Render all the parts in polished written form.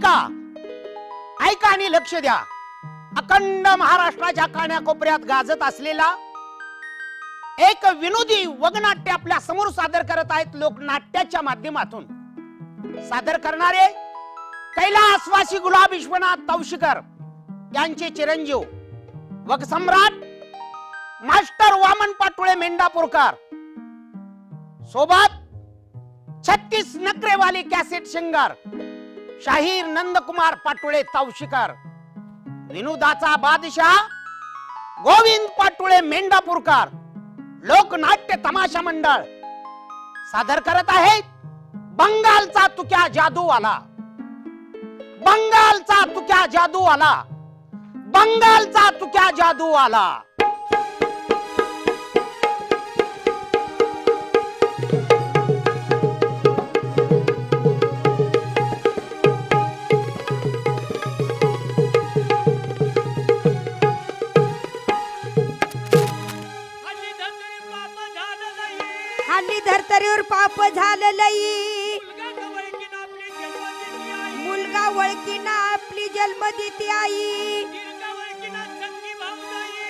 ऐका ऐका आणि लक्ष द्या. अखंड महाराष्ट्राच्या कानाकोपऱ्यात गाजत असलेला एक विनोदी वगनाट्य आपल्या समोर सादर करत आहेत. लोकनाट्याच्या माध्यमातून सादर करणारे कैलासवासी गुलाब विश्वनाथ तवशीकर यांचे चिरंजीव वग सम्राट मास्टर वामन पाटोळे मेंढापूरकर सोबत 36 नखरेवाले कॅसेट सिंगर शाहीर नंदकुमार पाटोळे तवशीकर, विनोदाचा बादशाह गोविंद पाटोळे मेंढापूरकर लोकनाट्य तमाशा मंडळ सादर करत आहेत बंगालचा तुक्या जादू आला, बंगालचा तुक्या जादू आला, बंगालचा तुक्या जादू आला. धर्तरीवर पाप झालं लई, मुलगा वळकीना आपली जन्म देती आई,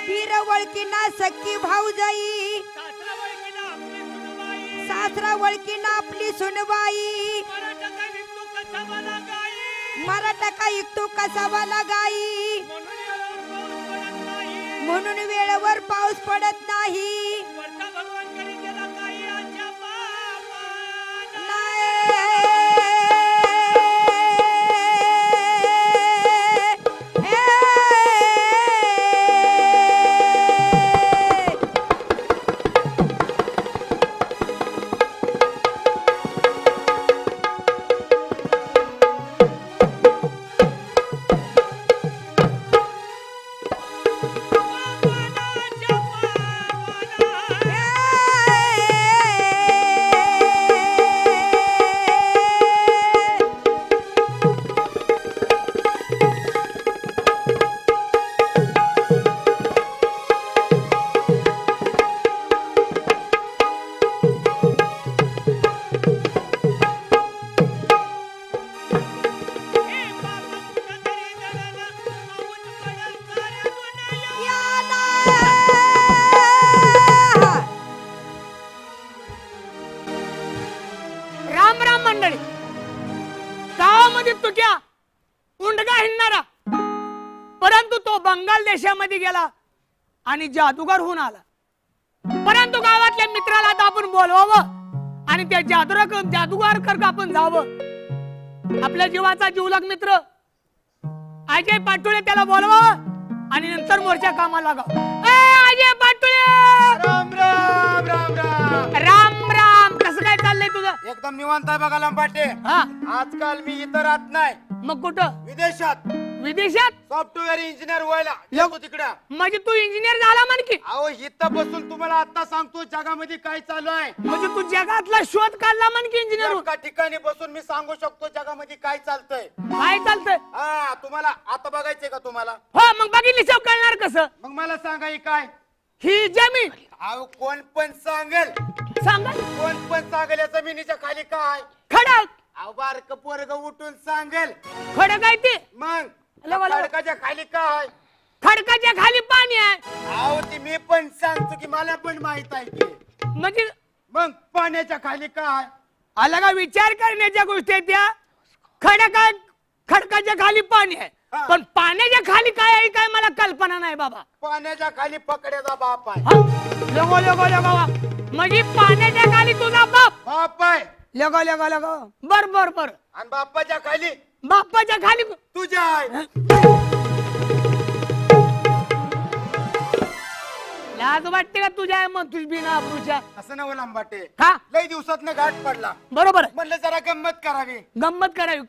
वीर वळकीना सख्खी भाऊजाई, सासरा वळकीना आपली सुनबाई, मराठा का इकतो कसावाला गाई, म्हणून वेळेवर पाऊस पडत नाही. बंगाल देशामध्ये गेला आणि जादूगार होऊन आला. परंतु गावातल्या मित्राला आपण बोलवावं आणि त्या जादूगार कर आपण जावं. आपल्या जीवाचा जीवलग मित्र अजय पाटोळे त्याला बोलवावं आणि नंतर मोर्चा कामाला लागावं. अजय पाटोळे, राम राम राम राम राम राम. कसं काय चाललंय तुझं? एकदम निवांत आहे बघा लंबाटे. आजकाल मी इथं राहत नाही. मग कुठं? विदेशात. विदेशात सॉफ्टवेअर इंजिनियर व्हायला येतो तिकडं. म्हणजे तू इंजिनियर झाला म्हण की? अहो इथं बसून तुम्हाला आता सांगतो जगामध्ये काय चालू आहे. म्हणजे तू जगातला शोध काढला म्हण की इंजिनियर? एका ठिकाणी बसून मी सांगू शकतो जगामध्ये काय चालतंय. काय चालतंय? हा, तुम्हाला आता बघायचंय का तुम्हाला? हो, मग बघितली शोध कळणार कसं? मग मला सांगा ही काय? ही जमीन. अहो कोण पण सांगेल, सांगा. कोण पण सांगेल या जमिनीच्या खाली काय? खडक. अहो बारक पोरग उठून सांगेल. खडक आहे ते. मग खडकाच्या खाली काय? खडकाच्या खाली पाणी आहे. अहो ती मी पण सांगतो की मला पण माहित आहे की. म्हणजे मग पाण्याच्या खाली काय? अलग विचार करण्याच्या गोष्टी आहेत त्या. खडकाच्या खाली पाणी आहे, पण पाण्याच्या खाली काय आहे काय मला कल्पना नाही बाबा. पाण्याच्या खाली पकड्याचा बाप आहे. लगो लगो लगो. म्हणजे पाण्याच्या खाली तुझा बाप बाप आहे. लगो लगो लगो. बर बर बर. आणि बाप्पाच्या खाली? बाप्पाच्या खाली तुझ्या आहे. लाज वाटते का तुझ्या मग तुझ बिना अब्रूच्या? असं नवं लांबाटे. हा, लई दिवसात घाट पडला. बरोबर आहे. म्हणलं जरा गंमत करावी. गंमत करावी.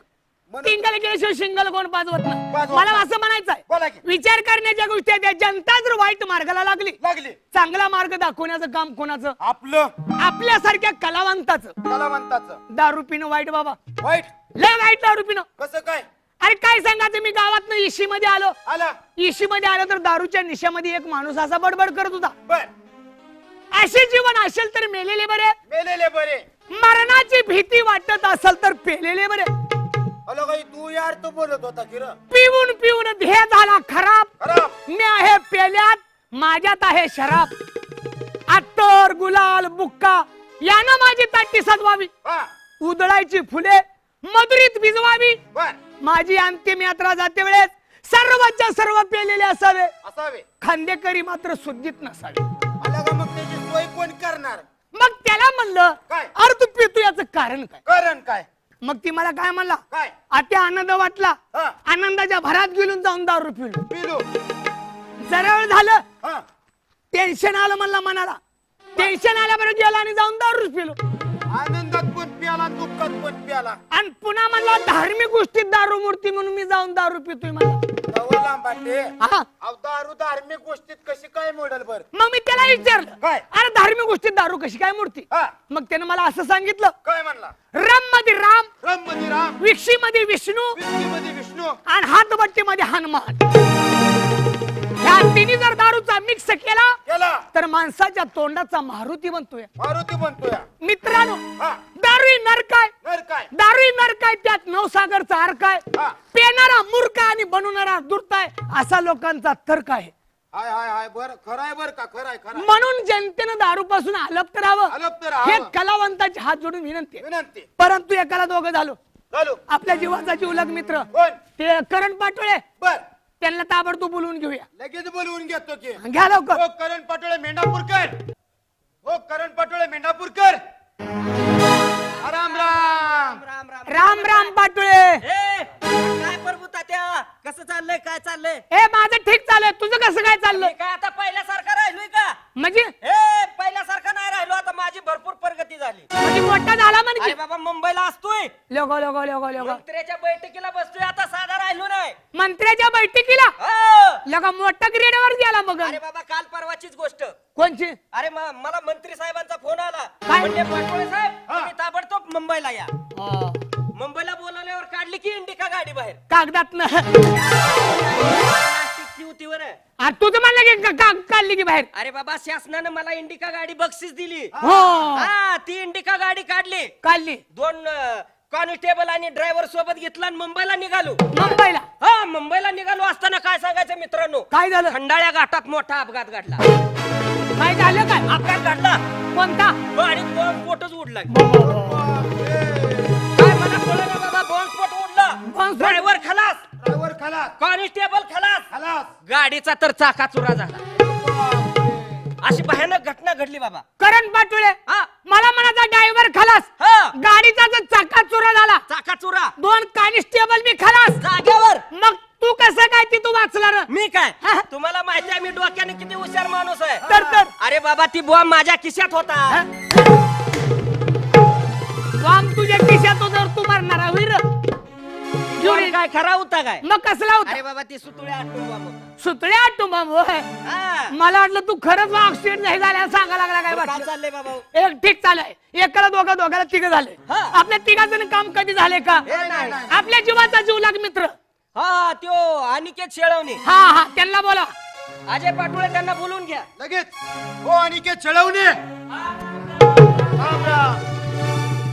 सिंगल केल्याशिवाय सिंगल कोण पाजवत नाही. पाजवत मला नाही. असं म्हणायचं बोला आहे, की. विचार करण्याच्या गोष्टी आहेत. जनता जर वाईट मार्गाला लागली, चांगला मार्ग दाखवण्याचं काम कोणाचं? आपलं. आपल्यासारख्या कलावंताचं. कलावंताचं. दारू पिणं वाईट बाबा, वाईट. लय वाईट दारू पिणं. कसं काय? अरे काय सांगायचं, मी गावात इशी मध्ये आलो. इशी मध्ये आलो तर दारूच्या निशामध्ये एक माणूस असा बडबड करत होता. बर. असे जीवन असेल तर मेलेले बरे, मेलेले बरे. मरणाची भीती वाटत असेल तर पेलेले बरे. हॅलो काही तू यार तो बोलत होता की र पिऊन पिऊन हे झाला खराब. खराब. मी आहे पेल्यात, माझ्यात आहे शराब. अत्तर गुलाल बुक्का यानं माझी ताटी सजवावी. हा उधळायची फुले मधुरीत भिजवावी. बर माझी अंतिम यात्रा जाते वेळेस सर्वच्या सर्व पेलेले असावे. असावे. खांदेकरी मात्र शुद्धीत नसावे. आला का मग त्याची सोय कोण करणार? मग त्याला म्हणलं काय? अरे तू पितो याचं कारण काय? कारण काय? मग ती मला काय म्हणला, काय? आता आनंद वाटला. हा. आनंदाच्या भरात गेलून जाऊन दारू पिलो. पिलो. जरा वेळ झालं हा टेन्शन आलं म्हणला मनाला. टेन्शन आल्याबरोबर गेला आणि जाऊन दारू पिलो. आनंदात पण प्याला, दुःखात पण प्याला. आणि पुन्हा म्हणला धार्मिक गोष्टीत दारू मूर्ती म्हणून मी जाऊन दारू पितोय मला. नवला बाटे. हा. अहो दारू धार्मिक गोष्टीत कशी काय मोडल बर? मग मी त्याला विचारलं, काय? अरे धार्मिक गोष्टीत दारू कशी काय मूर्ती? हा. मग त्यानं मला असं सांगितलं, काय म्हणला? रम मध्ये राम, राम मध्ये राम, विक्षी मध्ये विष्णू विष्णू मध्ये विष्णू. आणि हातबट्टी मध्ये हनुमान. ह्या तिन्ही जर दारूचा मिक्स केला केला तर माणसाच्या तोंडाचा मारुती बनतोय. मारुती बनतोय. मित्रांनो, हा. दारू नरक आहे. नर काय? दारू नरक आहे, त्यात नवसागरचा अर्क आहे. हा. पेणारा मूर्ख आणि बनवणारा दूर्त आहे, असा लोकांचा तर्क आहे. हाय हाय हाय बर खराय बर का? खराय खराय. म्हणून जनतेनं दारू पासून अलप्त राहावं अलप्त राहावं. हे कलावंताचे हात जोडून विनंती आहे. विनंती. परंतु एकाला दोघं झालो. चालू. आपल्या जीवाचा जीवलग मित्र कोण? ते करण पाटोळे, बर त्यांना ताबडतोब बोलवून घेऊया. लगेच बोलवून घेतो की. घ्या लवकर. हो करण पाटोळे मेंढापूरकर. हो करण पाटोळे मेंढापूरकर. राम राम. राम राम पाटोळे. काय प्रभू तात्या, कसं चाललंय? काय चाललंय? ए माझं ठीक चाललंय, तुझं कसं काय चाललंय? मी काय आता पहिल्यासारखं राहिलोय का? म्हणजे पहिल्यासारखं नाही राहिलो. आता माझी भरपूर प्रगती झाली. म्हणजे मोठा झाला म्हणजे अरे बाबा, मुंबईला असतोय, लोक लोक लोक लोक मंत्र्याच्या बैठकीला बसतोय. आता साधा राहिलो नाही. मंत्र्याच्या बैठकीला हो. लगा मोठा ग्रेडवर गेला मग. अरे बाबा, काल परवाचीच गोष्ट. कोणची? अरे मला मंत्री साहेबांचा फोन आला. काय? म्हणजे पाटोळे साहेब, तुम्ही ताबडतोब मुंबईला या. हा. मुंबईला बोलवल्यावर काढली की इंडिका गाडी बाहेर. कागदात न प्लास्टिकची होती वर. तुझं म्हणलं की काढली की बाहेर. अरे बाबा, शासनानं मला इंडिका गाडी बक्षीस दिली. हो हा, ती इंडिका गाडी काढली. काढली. 2 कॉन्स्टेबल आणि ड्रायव्हर सोबत घेतला आणि मुंबईला निघालो. मुंबईला हा, मुंबईला निघालो असताना काय सांगायचं मित्रांनो, काय झालं? खंडाळ्या घाटात मोठा अपघात घडला. काय झालं काय? अपघात घडला. कोणता? गाडीत बॉम्बस्फोटच उडला. काय मला कळलं बाबा, बॉम्बस्फोट उडला. बॉम्बस्फोट? ड्रायव्हर खलास, ड्रायव्हर खलास. कॉन्स्टेबल खलास, खलास. गाडीचा तर चाका चुरा झाला. अशी भयानक घटना घडली बाबा. करण पाटोळे, हा. मला म्हणाचा ड्रायव्हर खलास, हा. गाडीचा जर चाका चोरा झाला, चाका चुरा, 2 कॉन्स्टेबल मी खलास, जाग्यावर. मग तू कसं काय ती तू वाचला रे? मी काय, हा. तुम्हाला माहिती आहे मी डोक्याने किती हुशार माणूस आहे. तर अरे बाबा, ती बॉम्ब माझ्या खिशात होता. बॉम्ब तुझ्या खिशात जर तू मारणारा होईल. बॉम्ब काय खरा होता काय? मग कसला होता? अरे बाबा, ती सुतुळ्या आटून बॉम्ब होता. सुतळ्या टुंबा होय. हा. मला वाटलं तू खरंच ऍक्सिडेंट नाही झाला सांगा लागला काय काय वाटलं. चाललंय बाबा? एक ठीक चालय, एकाला दोघाला तिघ झाले. हा. आपल्या तिघांचं काम कधी झाले का? हे नाही. आपल्या जीवाचा जीवलग मित्र. हा, त्यो अनिकेत शेळवणे, हा हा, त्यांना बोला. अजय पाटोळे, त्यांना बोलून घ्या. लगेच. हो अनिकेत चढवणे. राम राम.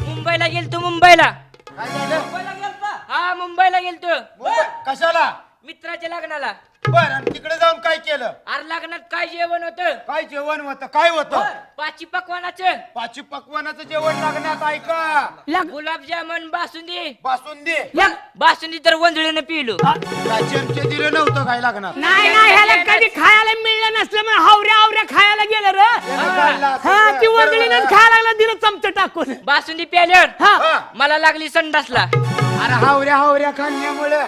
मुंबईला गेलतो. मुंबईला काय झालं? मुंबईला गेलता? हा, मुंबईला गेलतो मुंबई कशाला? मित्राच्या लग्नाला. बर आणि तिकडे जाऊन काय केलं? अरे लग्नात काय जेवण होतं? काय जेवण होतं? काय होतं? पाची पकवानाचं, पाची पकवानाचं जेवण लागण्यात ऐका. लग- गुलाबजामुन, बासुंदी. बासुंदी. लग- बासुंदी तर वंजळीनं पिलो. काय चमचे दिलं नव्हतं काय लागणार? नाही नाही, ह्याला कधी खायला मिळलं नसल्यामुळे हावऱ्या खायला गेलं रे. हा, ती वजळीनच खायला लागला, दिलं चमचं टाकून. बासुंदी प्याल्यावर हा, मला लागली संडासला. अरे हावऱ्या खाल्ल्यामुळे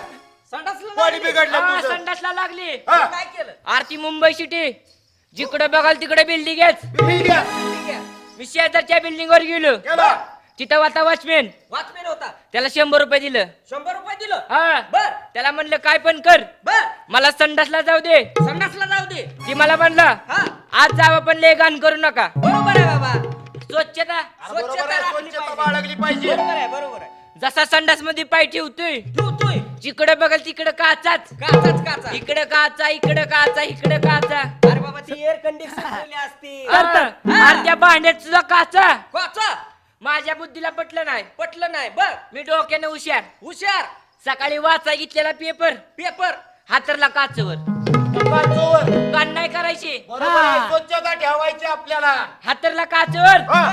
संडासला बॉडी लागली? बिघडलं हा, तुझं. संडासला लागली. हा. काय केलं? आरती मुंबई सिटी, जिकडे बघाल तिकडे बिल्डिंग ठीक आहे. मी शेजारच्या बिल्डिंग वर गेलो. गेला. तिथं होता वॉचमॅन. वॉचमॅन होता. त्याला 100 रुपये दिलं. 100 रुपये दिलं. हा, बर त्याला म्हणलं काय पण कर, बर, मला संडासला जाऊ दे. संडासला जाऊ दे. ती मला म्हणला हा, आज जावं पण लय घाण करू नका. बरोबर आहे बाबा. स्वच्छता. बरोबर स्वच्छता आहे, राखली स्वच्छता पाहिजे. बाळगली पाहिजे. बरोबर आहे, बरोबर आहे. जसा संडास मध्ये पाय ठेवतोय, तू जिकडे बघल तिकडे काचाच. काचा. इकडे काचा, इकडे काचा, इकडे काचा. अरे बाबा, ती एअर कंडिशन ठेवली असती. अर्ध्या भांड्यात सुद्धा काचा. काचा माझ्या बुद्धीला पटलं नाही. पटलं नाही. बर, मी डोक्याने हुशार. हुशार. सकाळी वाचा घेतलेला पेपर पेपर हातरला काचवर काचवर. कान नाही करायची बरोबर आहे, स्वच्छता ठेवायची आपल्याला. हातरला काचवर हा,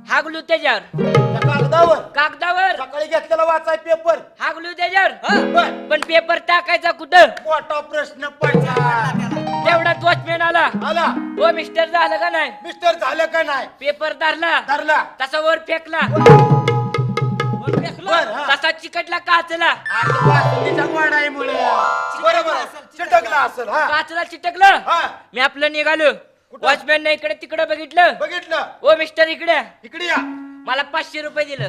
हागलू त्याच्यावर त्या कागदावर कागदावर सकाळी घेतलेला वाचाय पेपर. हागलू त्याच्यावर बर. पण पेपर टाकायचा कुठं मोठा प्रश्न पडला. तेवढाच वॉचमॅन आला आला हो मिस्टर झालं का नाही मिस्टर झालं का नाही? पेपर धरला धरला. तसा वर फेकला बर, हा. तसा चिकटला काचला आता बासुंदीचा वाडा आहे मुळे. बरोबर आहे. चिटकला असेल. हा काचला चिटकलं हा मी आपलं निघालो वॉचमॅन न इकडे तिकडे बघितलं बघितलं. ओ मिस्टर इकडे इकडे या. मला 500 रुपये दिलं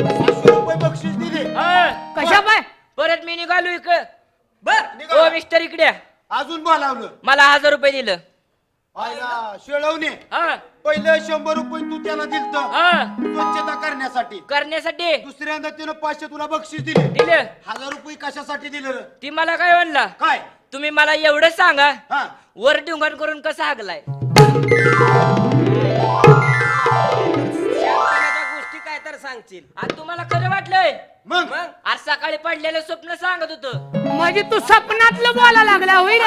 500 रुपये बक्षीस दिले. हा. कशा पाय परत मी निघालो इकडे बर निघाला. ओ मिस्टर इकडे अजून बोलावलं. मला 1000 रुपये दिलं आयला शेळवणे. हा पहिले 100 रुपये तू त्याला दिलत हा स्वच्छता करण्यासाठी. करण्यासाठी दुसऱ्यांदा त्यानं 500 तुला बक्षीस दिले. दिलं 1000 रुपये कशासाठी दिले रे? ती मला काय म्हणला काय? तुम्ही मला एवढं सांगा हा वर ढुंगण करून कसं हागलाय शांतपणाच्या गोष्टी काय तर सांगशील. आणि तुम्हाला खरं वाटलंय मग मग आज सकाळी पडलेलं स्वप्न सांगत होतं म्हणजे तू स्वप्नातलं बोला लागला होईल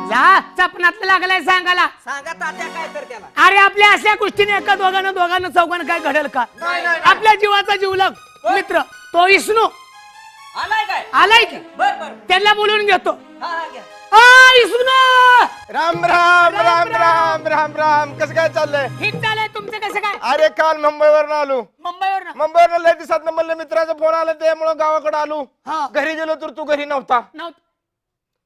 जा स्वप्नातलं लागलाय सांगायला सांगा तात्या काय तर त्याला. अरे आपल्या अशा गोष्टीने एका दोघांना चौघांना काय घडेल का नाही, नाही. आपल्या जीवाचा जीवलग मित्र तो विष्णू आलाय काय आलाय की बर बर त्याला बोलून घेतो हा हा घ्या. आ विष्णू राम राम राम राम राम राम कसं काय चाललंय? ठीक चाललंय तुमचं कसं काय अरे काल मुंबईवरून आलो. मुंबईवर ना मुंबईवरून लय दिवसात म्हणलं मित्राचा फोन आला त्यामुळे गावाकडे आलो. हा घरी गेलो तर तू घरी नव्हता. नव्हतं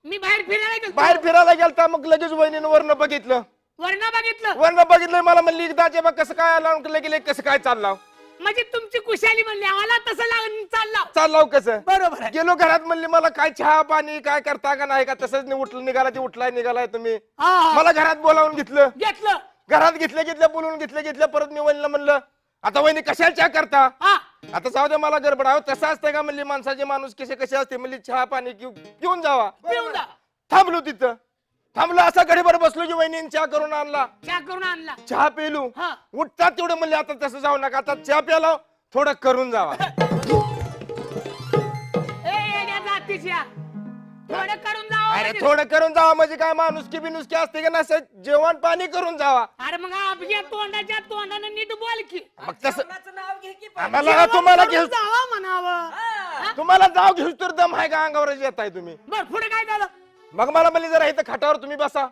मी बाहेर फिरायला गेलो बाहेर फिरायला गेलता मग लगेच वहिनीनं वरनं बघितलं. वर्ण बघितलं वरनं बघितलं मला म्हणली एकदाचे बघ कसं काय आला गेले कसं काय चालला म्हणजे तुमची कुशाली म्हणली आम्हाला तसं चालला चाललाव कसं बरोबर आहे गेलो घरात म्हणली मला काय चहा पाणी काय करता का नाही का तसंच उठलं निघाला ते उठलाय निघालाय तुम्ही. हा, हा. मला घरात बोलावून घेतलं. घेतलं घरात घेतलं बोलून घेतलं परत मी वहिनीला म्हणलं आता वहिनी कशाला चहा करता. हा आता जाऊ दे मला गडबड आहे. तसं असतंय का म्हणली माणसाचे माणूस कसे असते म्हणली चहा पाणी पिऊन जावा. पिऊन जा थांबलो तिथं थांबलो असा घडीभर बसलो की वहिनीने चहा करून आणला. चहा करून आणला चहा पिलू हा उठतात तेवढं म्हणले आता तसं जाऊ नका आता चहा प्याला थोडं करून जावा. ए येड्या जातीच्या थोडं करून जावं अरे म्हणजे. थोडं करून जावा म्हणजे काय माणुसकी बिनुसकी असते का नसं जेवण पाणी करून जावा. अरे मग आपल्या तोंडानं नीट बोल की मग तसं जेवणाचं नाव घे की पण. आम्हाला तुम्हाला घेऊ जावं म्हणावं हा. तुम्हाला जाव घेऊस तर दम आहे का अंगावर येताय तुम्ही. बर पुढे काय झालं मग मला म्हणली जरा इथं खाटावर तुम्ही बसा.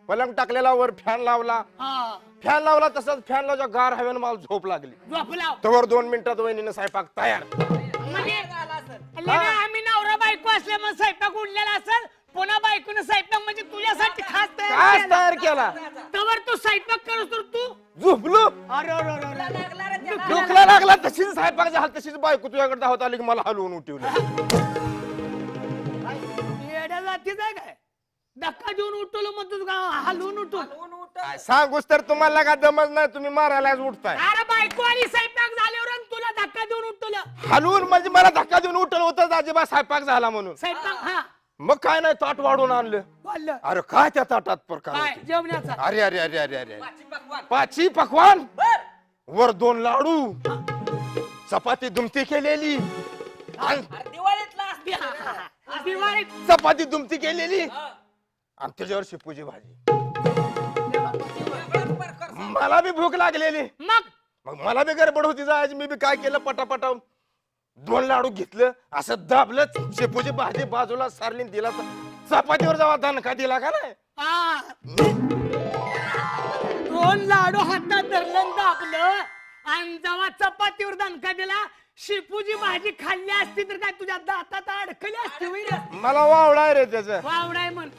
पलंग टाकलेला वर फॅन लावला. हा फॅन लावला तसंच फॅन लावला गार हवेनं मला झोप लागली. झोप लाव तवर 2 मिनिटात वहिनीनं स्वयंपाक तयार. म्हणजे आला असेल. लगा आम्ही नवरा बायको असल्यामुळे स्वयंपाक उडलेला असेल पुन्हा बायकोनं स्वयंपाक म्हणजे तुझ्यासाठी खास काय तयार केला तवर तू स्वयंपाक करस तर तू झोपलो अरे अरे अरे अरे. लागला रे त्याला. डोकला लागला तशीच स्वयंपाक झाला तशीच बायको तुझ्याकडे धावत आली की मला हलवून उठवलं. येड्या जातीच आहे काय धक्का देऊन उठवलं मग तू हलवून उठून ऊन उठ. काय सांगूस तर तुम्हाला का दमच नाही तुम्ही मारायलाच उठताय. अरे बायको आणि स्वयंपाक झाल्यावर आणि तुला धक्का देऊन उठवलं हलवून म्हणजे मला धक्का देऊन उठवलं होतं अजिबात स्वयंपाक झाला म्हणून. स्वयंपाक हा मग काय नाही ताट वाढून आणलं. बोललं अरे काय त्या ताटात प्रकार काय होते. जेवणाचा अरे अरे अरे अरे अरे पाची पकवान. पाची पकवान बर वर 2 लाडू चपाती दुमती केलेली आणि अरे दिवाळीतला असते. दिवाळीत चपाती दुमती केलेली हा. आणि त्याच्यावर शेपूची भाजी. वेगळाच प्रकार सांग. मला बी भूक लागलेली. मग मग मला बी गडबड होती जायची. मी बी काय केलं पटापटा 2 लाडू घेतलं असं दाबलं शेपूची भाजी बाजूला सारली दिला चपातीवर जावा दणका दिला का नाही. हा 2 लाडू हातात धरलं दाबलं आणि जेव्हा चपातीवर दणका दिला शेपूची भाजी खाल्ली असती तर काय तुझ्या दातात अडकली असती होईल मला वावडाय रे त्याचं. वावडाय म्हण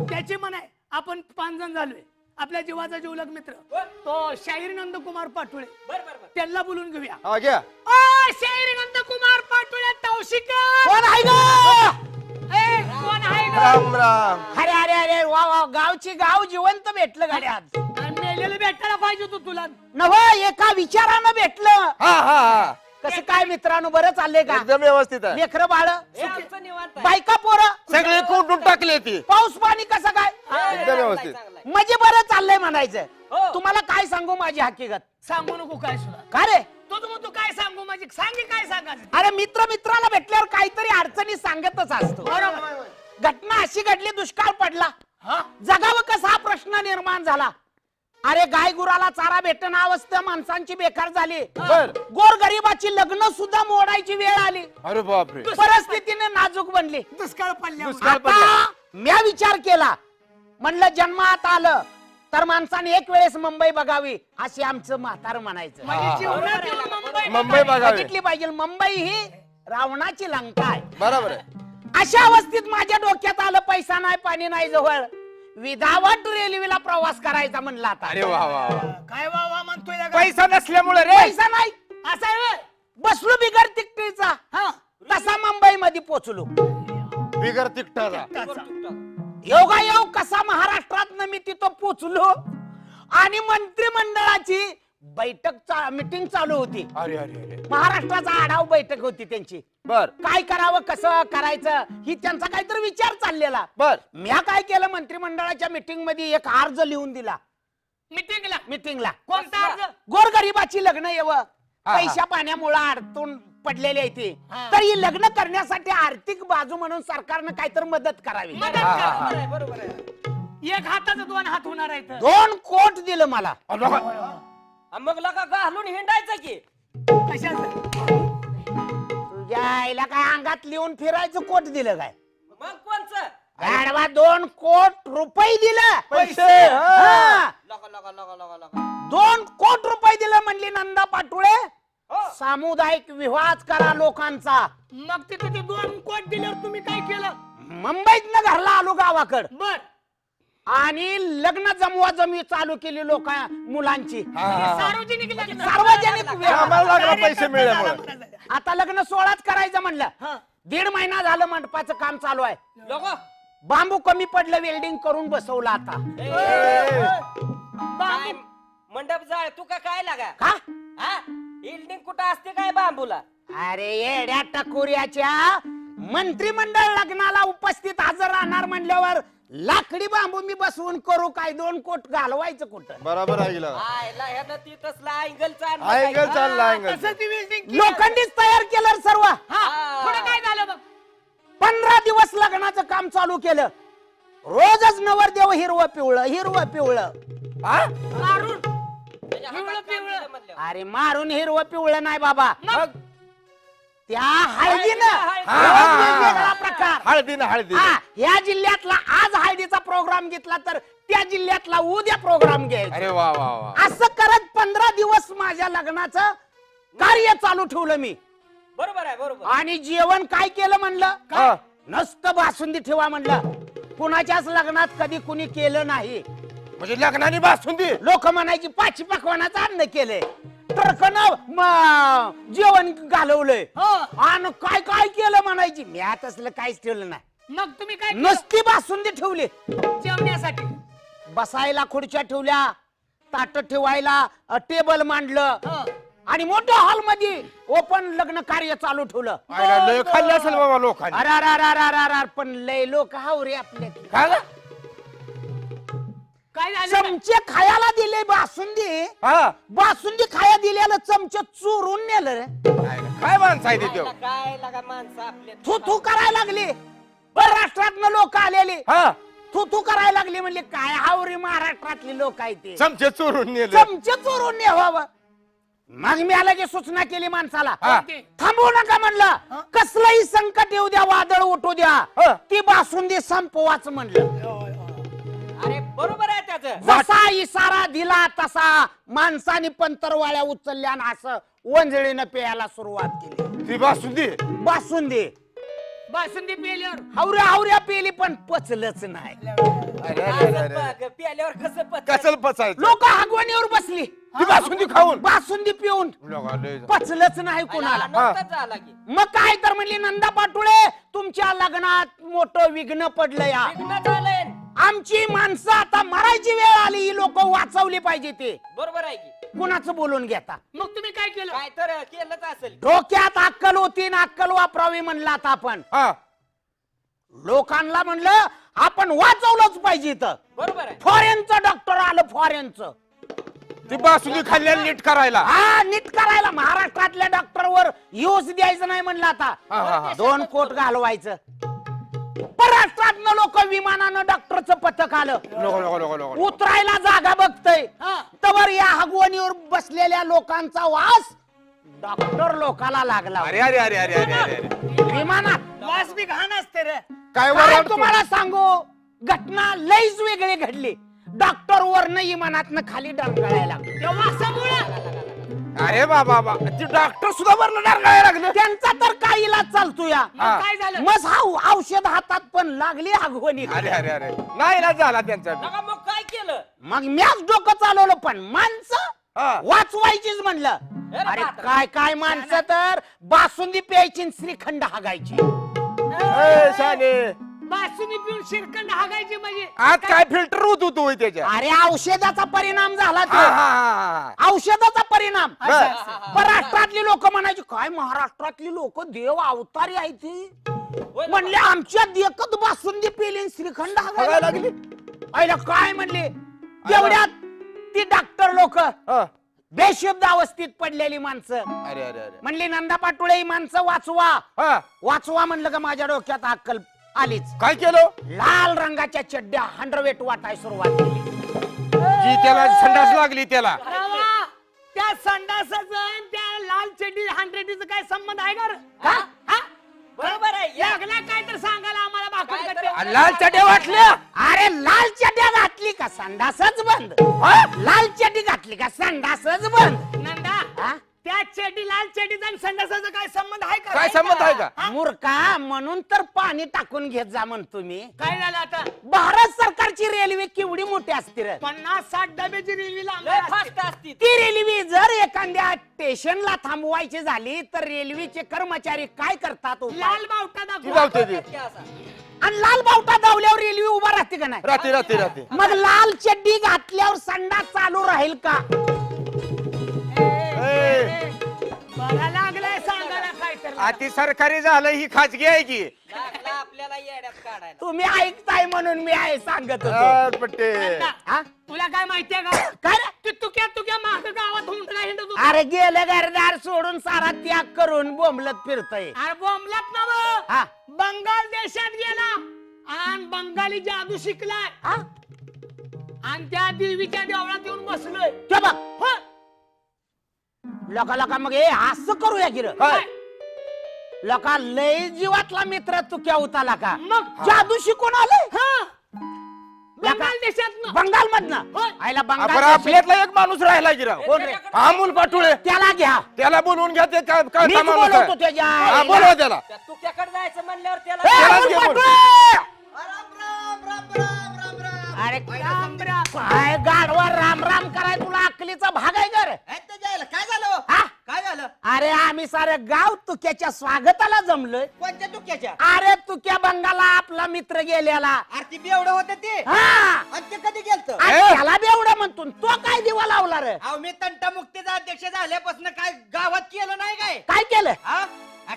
त्याची म्हण आहे आपण 5 जण झालोय आपल्या जीवाचा जीवलग मित्र तो शाहीर नंदकुमार पाटोळे बर बर बर. त्यांना बोलून घेऊया हा घ्या. ओ शाहीर नंदकुमार पाटोळे तौशिका कोण आहे ग ए कोण आहे ग? राम राम. अरे अरे अरे वा वा गावची गाव जिवंत भेटलं गाड्यात. आणि मेलेलं भेटायला पाहिजे होतं तुला नव एका विचारानं भेटलं. हा हा हा कसं काय मित्रांनो बरं चाललंय का एकदम व्यवस्थित आहे. लेकर बाळ हे आमचं निवांत आहे. बायका पोरं सगळे कुठून टाकले ती पाऊस पाणी कसं काय एकदम व्यवस्थित. चांगलं आहे. म्हणजे बरं चाललंय म्हणायचं. हो. तुम्हाला काय सांगू माझी हकीकत सांगू नको काय सुद्धा का रे तू काय सांगू माझी सांग की काय सांग सांगायचं अरे मित्र मित्राला भेटल्यावर काहीतरी अडचणी सांगतच असतो. घटना अशी घडली, दुष्काळ पडला, जगावं कसा हा प्रश्न निर्माण झाला. अरे गाय गुराला चारा भेटणं अवस्था माणसांची बेकार झाली. बर. गोरगरिबाची लग्न सुद्धा मोडायची वेळ आली. अरे बापरे. परिस्थितीने नाजूक बनली. दुष्काळ पडल्या दुष्काळ आता म्या विचार केला, म्हणलं जन्मात आलं तर माणसाने एक वेळेस मुंबई बघावी, अशी आमचं म्हातार म्हणायचं. मुंबई बघावी. बघितली पाहिजे. मुंबई ही रावणाची लंका आहे. बरोबर आहे. अशा अवस्थेत माझ्या डोक्यात आलं, पैसा नाही पाणी नाही जवळ, विदाउट रेल्वेला प्रवास करायचा म्हणला. आता अरे वा वा वा. काय वा म्हणतोय लगा? पैसा नसल्यामुळे रे. पैसा नाही, असं आहे व्हय? बसलो बिगर तिकटीचा, तसा मुंबई मध्ये पोचलो. बिगर तिकटाचा. योगायोग कसा महाराष्ट्रात मी तिथं पोचलो आणि मंत्रिमंडळाची बैठक मीटिंग चालू होती. अरे अरे अरे. महाराष्ट्राचा आढावा बैठक होती त्यांची. बर काय करावं, कसं करायचं, ही त्यांचा काहीतरी विचार चाललेला. बर. म्या काय केलं, मंत्रिमंडळाच्या मीटिंग मध्ये एक अर्ज लिहून दिला. मीटिंगला कोणता कोणता अर्ज? गोरगरिबाची लग्न येवं, पैशा पाण्यामुळे अडचून पडलेले आहे ते, तर ही लग्न करण्यासाठी आर्थिक बाजू म्हणून सरकारनं काहीतरी मदत करावी. बरोबर आहे. एक हाताचं दोन हात होणार आहेत. 2 कोट दिलं मला. मग लगा घालून हिंडायचं की कशाचं? तुझ्या आईला काय अंगात लिहून फिरायचं कोट दिलं काय? मग कोणचं गाढवा 2 कोट रुपये दिलं. पैसे. हा. लगा लगा लगा लगा लगा 2 कोट रुपये दिलं म्हणली नंदा पाटोळे. हो. सामुदायिक विवाह करा लोकांचा. मग तिथे ते 2 कोट दिल्यावर तुम्ही काय केलं? मुंबईत घरला आलो गावाकड बर. आणि लग्न जमवा जमवी चालू केली लोक मुलांची. सार्वजनिक लग्न. सार्वजनिक विवाह. आम्हाला लागला पैसे मिळाल्यामुळे. आता लग्न 16च करायचं म्हणलं. हा. 1.5 महिना झालं मंडपाचं काम चालू आहे. लोगो बांबू कमी पडलं, वेल्डिंग करून बसवलं आता. काय मंडप जाळ तू का काय लागा का? हा बिल्डिंग कुठं असते काय बांबूला? अरे येड्या टकोऱ्याच्या, मंत्रिमंडळ लग्नाला उपस्थित हजर राहणार म्हणल्यावर लाकडी बांबू मी बसवून करू काय? 2 कोट घालवायचं कुठं? बरोबर आहे गेला. आयला ह्यानं ती तसला अँगल अँगल चालला अँगल. तसं ती बिल्डिंग लोखंडीच तयार केलं सर्व. पुढे काय झालं मग? 15 दिवस लग्नाचं काम चालू केलं. रोजच नवरदेव हिरवं पिवळं. मारून पिवळं पिवळं. अरे मारून हिरवं पिवळं नाही बाबा, मग त्या हळदीनं. हळदीनं. रोज वेगवेगळा प्रकार. हळदी. हा, या जिल्ह्यातला आज हळदीचा प्रोग्राम घेतला तर त्या जिल्ह्यातला उद्या प्रोग्राम घ्यायचा. अरे वा वा वा. असं करत 15 दिवस माझ्या लग्नाचं कार्य चालू ठेवलं मी. बरोबर आहे बरोबर. आणि जेवण काय केलं म्हणलं? हा. नसतं बासुंदी ठेवा म्हणलं. कुणाच्याच लग्नात कधी कुणी केलं नाही. म्हणजे लग्नाने बासुंदी. लोक म्हणायची 5 पकवानाचं अन्न केलंय, ट्रकन जेवण घालवलंय, आणि काय काय केलं म्हणायची. मी आता असलं काहीच ठेवलं नाही. मग तुम्ही काय केलं? नुसती बासुंदी ठेवली. जेवण्यासाठी बसायला खुर्च्या ठेवल्या, ताट ठेवायला टेबल मांडलं, हं. आणि मोठ्या हॉल मध्ये ओपन लग्न कार्य चालू ठेवलं. आयला लय खाल्लं असेल बाबा लोकांनी. अरे पण लय लोक हावरे आपले. काय ग? काय झालं? चमचे खायला दिले बासुंदी. हा. बासुंदी खाया दिलेलं चमचे चोरून नेलं रे. काय माणसं आहे ते. काय लागा माणसं आपल्या थू करायला लागली. महाराष्ट्रातनं लोक आलेली हा. थू करायला लागली. म्हणले काय हावरी महाराष्ट्रातली लोक आहे ते, चमचे चोरून नेले. चमचे चोरून नेवावं. मग मी अलगे सूचना केली माणसाला, हा. थांबवू नका म्हणलं. कसलंही संकट येऊ द्या, वादळ उठू द्या, हा. ती बासुंदी संपवाच म्हणलं. अरे बरोबर आहे त्याचं. जसा इशारा दिला तसा माणसाने पंतरवाळ्या उचलल्या आणि असं वंजळीनं प्यायला सुरुवात केली. ती बासुंदी. बासुंदी बासुंदी पेल्यावर हावऱ्या पेली पण पचलच नाही. प्याल्यावर कसं पचत? कसल पचायचं. लोक आगवणीवर बसली ती बासुंदी खाऊन. बासुंदी पिऊन लोका लय जा. पचलच नाही कोणाला. आनंदच झाला की मग काय तर म्हणली नंदा पाटोळे, तुमच्या लग्नात मोठं विघ्न पडलं या. लग्न झालंय. आमची माणसं आता मरायची वेळ आली, ही लोक वाचवली पाहिजे. ते बरोबर आहे की. कुणाचं बोलून घेता? मग तुम्ही काय केलं? काय तर केलंच असेल. डोक्यात अक्कल होती ना, अक्कल वापरावी म्हणलं. आता आपण हा. लोकांना म्हणलं आपण वाचवलंच पाहिजे. इथं बरोबर आहे. फॉरेनचं डॉक्टर आलं, फॉरेनचं ती बासुंदी खाल्ल्याला नीट करायला. हा नीट करायला महाराष्ट्रातल्या डॉक्टरवर यूज द्यायचं नाही म्हणलं हा, हा. आता 2 कोट घालवायचं. परराष्ट्रातनं लोक विमानानं डॉक्टरचं पथक आलं, नको नको नको नको. उतरायला जागा बघतय तवर या हगवणीवर बसलेल्या लोकांचा वास डॉक्टर लोकाला लागला. अरे अरे अरे अरे अरे अरे अरे. विमानात वास बी घाण असते रे. काय काय वराड तुम्हाला सांगू, घटना लईच वेगळी घडली. डॉक्टर वरनं विमानातनं खाली डरकाळायला लागले. त्या वासामुळे अरे बाबा बाबा ती डॉक्टर सुद्धा वरनं डारगाळायला लागलं. त्यांचा तर काही इलाज चालतो या. हा. काय झालं? मग हा औषध हातात पण लागली हगवणी. अरे अरे अरे नाही ना झाला त्यांचा. नका मग काय केलं? मग मॅच डोकं चालवलं पण माणसं हा. वाचवायचीच म्हणलं. अरे अरे बापरे. काय काय माणसं तर बासुंदी प्यायची आणि श्रीखंड हागायची. ए, शाने बासुंदी पिऊन शिरखंड हागायची म्हणजे आज काय फिल्टर होत होतो होय त्याच्या. अरे औषधाचा परिणाम झाला हा, तो. हा, हा, हा. औषधाचा परिणाम. बर. महाराष्ट्रातली लोक म्हणायची काय महाराष्ट्रातली लोक देव अवतारी आहे ती. म्हणले आमच्या देखत बासुंदी पेली आणि श्रीखंड हागायला हागायला लागली. आईला काय म्हणले तेवढ्यात ती डॉक्टर लोक हा. बेशुद्ध अवस्थेत पडलेली माणसं अरे अरे अरे. म्हणली नंदा पाटोळे ही माणसं वाचवा. हा. वाचवा म्हणलं का माझ्या डोक्यात अक्कल आलीच. काय केलं लाल रंगाच्या चड्ड्या हंड्रेट वाटाय सुरुवात केली. जी त्याला संडास लागली त्याला. रावा, त्या संडासाचं आणि त्या लाल चड्डी हंड्रेडीचं काय संबंध आहे का रे? का? हा? बरोबर आहे या. लागला काय तर सांगायला आम्हाला भाकरी काय कट्टे. तर- लाल चड्या वाटल्या. अरे लाल चड्ड्या घातली का संडासच बंद. लाल चड्डी घातली का संडासच बंद. नंदा हा? त्या चड्डी लाल चड्डीचा आणि संडासाचा काय संबंध आहे का? काय संबंध आहे का? मूर्खा म्हणून तर पाणी टाकून घेत जा म्हणतो मी. काय झालं आता? भारत सरकारची रेल्वे केवढी मोठी असते रे. 50-60 डब्याची रेल्वे लांब लय असते. फास्ट असती. ती रेल्वे जर एखाद्या स्टेशनला थांबवायची झाली तर रेल्वेचे कर्मचारी काय करतात उपाय? लाल बावटा ती दाखवा. जाऊते ती. की असा. आणि लाल बावटा दावल्यावर रेल्वे उभा राहते का नाही? रात्री रात्री रात्री. मग लाल चड्डी घातल्यावर संडास चालू राहील का? ए, बघा लागलाय सांगायला काय तर. अति सरकारी झालं ही खाजगी आहे की. लागला आपल्याला येड्यात काढायला. तुम्ही ऐकताय म्हणून मी आहे सांगत होतो. अ, पट्टे. नंदा, हा? तुला काय माहितीये का? काय रे? तू तुक्या माग गावात हुंडला हिंडत होता. अरे गेलं घरदार सोडून सारा त्याग करून बोंबलत फिरतय. अरे बोंबलत नव हा? बंगाल देशात गेला आणि बंगाली जादू शिकलाय हा? आणि त्या देवीच्या देवळात येऊन बसलोय. ते बघ हो. लोका लोका मग हे असं करूया गिर. काय? लोका लय जीवातला मित्र तू क्या होता का? मग जादू शिकून आले हा. बंगाल देशात बंगाल मधनं. होय. आयला आपण बंगाल देशात- आपल्यातला एक माणूस राहिला की राव. कोण रे? अमोल पाटोळे. त्याला घ्या. त्याला बोलवून घ्या. ते काय काय मीच माणूस आहे? बोलवतो त्याच्या हा, आईला. बोलवा त्याला. त्या तुक्याकडे जायचं म्हणल्यावर ए, त्याला त्यालाच अमोल घे बोल. पाटोळे! राम अरे राम राम. काय गाडवा राम राम कराय तुला अकलीचा भाग आहे का रे? काय झालं हा? काय झालं अरे आम्ही सारे गाव तुक्याच्या स्वागताला जमलोय. कोणत्या तुक्याच्या अरे तुक्या बंगाला आपला मित्र गेलेला. आरती बेवडं होतं ते हा आणि ते कधी गेलत आणि त्याला बी एवढं म्हणतो तो काय दिवा लावला रे? अहो मी तंटा मुक्तीचा अध्यक्ष झाल्यापासून काय गावात केलं नाही काय काय केलं? हा?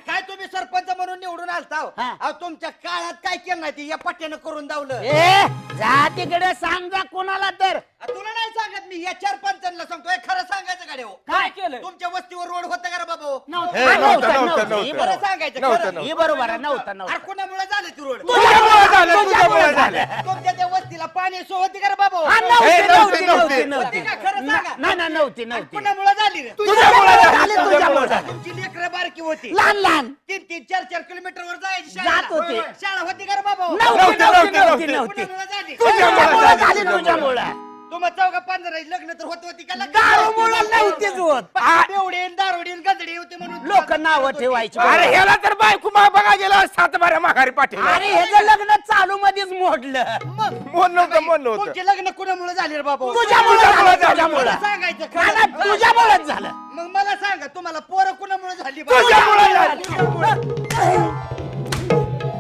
काय तुम्ही सरपंच म्हणून निवडून आलता हो? हा. अहो तुमच्या काळात काय केलं नाही ते या पट्ट्यानं करून दावलं ए जा तिकडे सांग जा कोणाला तर. तुला नाही सांगत मी या 4-5 सांगतो हे खरं सांगायचं गाड्या काय केलं? तुमच्या वस्तीवर रोड होतं का रे बाबा हो? नव्हतं. हे, हा, नव्हतं, नव्हतं, नव्हतं, नव्हतं. ही नव्हतं. खरं सांगायचं नव्हतं, खरं. नव्हतं. ही बरोबर आहे. नव्हतं अरे नव्हतं. कुणामुळे झालं ती रोड तुझ्यामुळे झालं, तुझ्यामुळे झालं. तुमच्या त्या वस्तीला पाणी सोहती का रे बाबा हो? हा, नव्हती, हे, नव्हती, नव्हती, नव्हती, नव्हती. नव्हती. का खरं सांगा नाही नाही नव्हती नव्हती. कुणामुळे झाली रे तुझ्यामुळे झालं, तुझ्यामुळे झालं. तुमची लेकरं बारकी होती लहान लहान 3-4 किलोमीटर वर जायची जात शाळेला. होते. शाळा होती का रे बाबा हो? नव्हती नव्हती, नव्हती नव्हती, नव्हती नव्हती. कुणामुळे झाली तुझ्यामुळे झाली तुझ्यामुळे. तुझ्यामुळे. तुम्हा 14-15 लग्न तर होती का लग्न? दारूमुळे नव्हतीच होत. बेवडी दारोडी गजडी होती म्हणून लोक नाव ठेवायची. अरे ह्याला तर बायको बघा गेला 7 बाऱ्या माघारी पाठीला. अरे ह्याचं लग्न चालू मध्येच मोडलं. मोन नव्हतं मोन नव्हतं. तुमचे लग्न कुणामुळे झाले रे बाबा हो? तुझ्यामुळे झालं, तुझ्यामुळे. मला सांगायचं नाही, खरं. नाही, तुझ्यामुळेच झालं. मग मला सांगा तुम्हाला पोरं कुणामुळे झाली बाबा? तुझ्यामुळे झालं.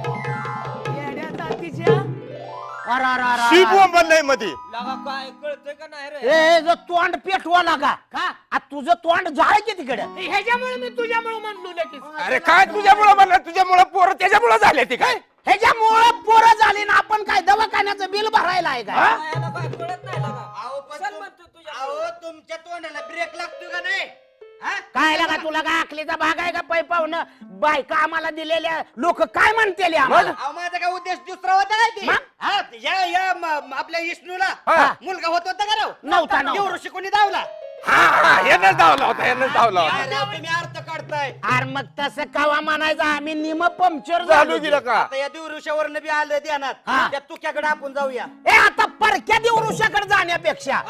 येड्या जातीच्या. अरे, अरे, अरे, शी अरे. बोंबल नाही मध्ये. लागा काय कळतंय का नाही रे? ए जो तोंड पेटवा लागा का आ, तुझं तोंड जाळ की तिकडे. ह्याच्यामुळे मी तुझ्यामुळे म्हणलो लगेच. अरे काय तुझ्यामुळे म्हणणार तुझ्यामुळे पोरं त्याच्यामुळे झाले ते काय. ह्याच्यामुळं पोरं झाली ना आपण काय दवाखान्याचं बिल भरायला आहे का? याला काय कळत नाही लागा. अहो, पण चल तुम- म्हणतो तुझ्या अहो तुमच्या तोंडाला ब्रेक लागतो का नाही हा? काय लागा तुला काय आखलीचा भाग आहे का पै पाहुणं बायका आम्हाला दिलेल्या लोक काय म्हणतील आम्हाला अहो माझा काय उद्देश दुसरा होता काय ते मग? हा, आपल्या विष्णूला हा. मुलगा होत होता का राव नव्हता. एवढं शिकून धावला यानंच धावला होता यानंच धावला होता काय राव तुम्ही अर्थ काढताय अरे मग तसं कवा म्हणायचं आम्ही निम पंक्चर चालू गेलं का आता या दिवृषावरनं बी आलं ध्यानात हा. त्या तुक्याकडे आपण जाऊया ए आता परक्या देवऋषाकडे जाण्यापेक्षा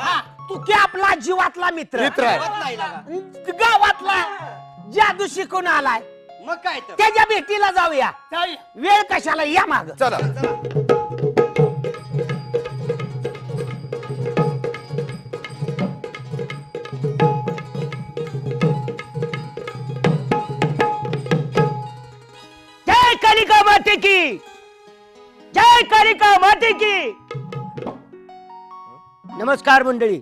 तू की आपला जीवातला मित्र मित्र आहे होत नाही लागा. गावातला जादू शिकून आलाय मग काय तर त्याच्या भेटीला जाऊया जाऊया. वेळ कशाला या माग चला जय कालिका माते की, जय कालिका माते की. नमस्कार मंडळी.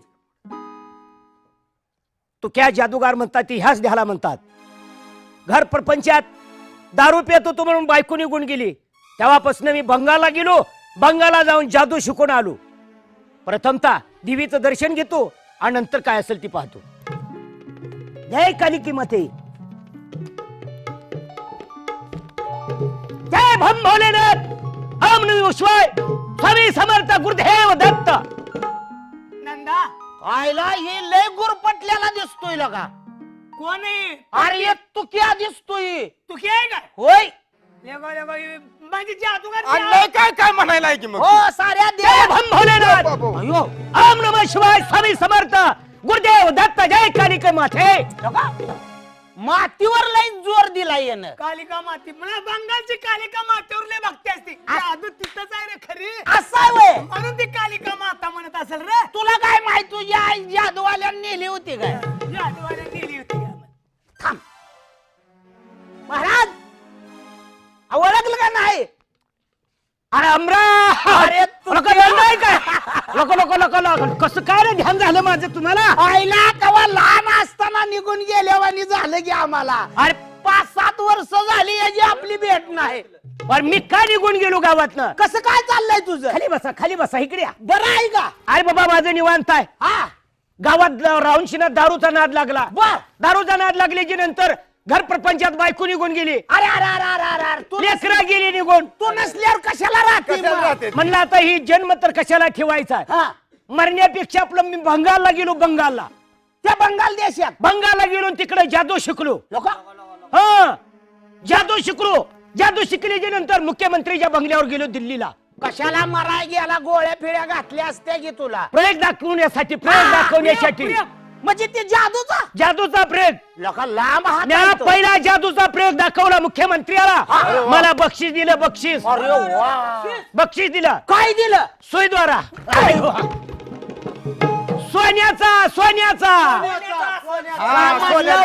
तो क्या जादूगार म्हणतात ती ह्याच ध्याला म्हणतात. घर प्रपंचात दारू पितो तो म्हणून बायको निघून गेली. तेव्हापासून मी बंगालला गेलो. बंगालला जाऊन जादू शिकून आलो. प्रथमतः देवीचं दर्शन घेतो आणि नंतर काय असेल ती पाहतो. जय कालिकी माते, जय भम भोलेनाथ, ओम नमः शिवाय, स्वामी समर्थ, गुरुदेव दत्त. नंदा आयला हे लय गुरपटल्याला दिसतोय लगा. कोण आहे अरे ये तू क्या दिसतोय तू काय काय होय लेगो लेगो म्हणजे जादूगार आणि लय काय काय म्हणायला आहे की मग हो साऱ्या जय देव भम भोलेनाथ, बाबा. अयो ओम नमः शिवाय, स्वामी समर्थ, गुरुदेव दत्त, जय कालिका माते. लगा. मातीवर लय जोर दिला येणं कालिका माती मला बंगालची कालिका मातेवर लय भक्ती असते जादू तिथंच आहे रे खरी असं आहे व्हय. म्हणून ती कालिका माता म्हणत असेल रे तुला काय माहित तुझ्या आई जादूवाल्याने नेली होती काय जादूवाल्या गेली होती थांब महाराज ओळखलं का नाही अरे अमरा, अरे तू लोक नाही काय लोक कसं काय रे ध्यान झालं माझं तुम्हाला. आईला कवा लहान असताना निघून गेल्यावानी झालं की आम्हाला अरे 5-7 वर्ष झाली याची आपली भेट नाही पण मी काय निघून गेलो गावातनं. कसं काय चाललंय तुझं खाली बसा इकडे या. बरं आहे का अरे बाबा माझं निवांत आहे. हा गावात राहून शिना दारूचा नाद लागला. बर दारूचा नाद लागल्याची नंतर घर प्रपंचात बायको निघून गेली. अरे अरे अरे अरे अरे अरे तू लेकरा गेली निघून. तू नसल्यावर कशाला राहते कशाला मग? राहते? म्हणलं आता ही जन्म तर कशाला ठेवायचा. हा मरण्यापेक्षा आपलं मी बंगालला गेलो. बंगालला त्या बंगाल देशात बंगालला गेलो तिकडे जादू शिकलो. लोक हा जादू शिकलो. जादू शिकल्याच्या नंतर मुख्यमंत्रीच्या बंगल्यावर गेलो दिल्लीला. कशाला मराय गेला गोळ्या फिळ्या घातल्या असत्या की तुला प्रयोग दाखवण्यासाठी प्रयोग दाखवण्यासाठी म्हणजे ते जादूचा जादूचा प्रयोग. लोक लांब हात म्या आहे तो. पहिला जादूचा प्रयोग दाखवला मुख्यमंत्र्याला. अरे वा. मला बक्षीस दिलं. बक्षीस अरे वा. बक्षीस दिलं काय दिलं सोयद्वारा. सोन्याचा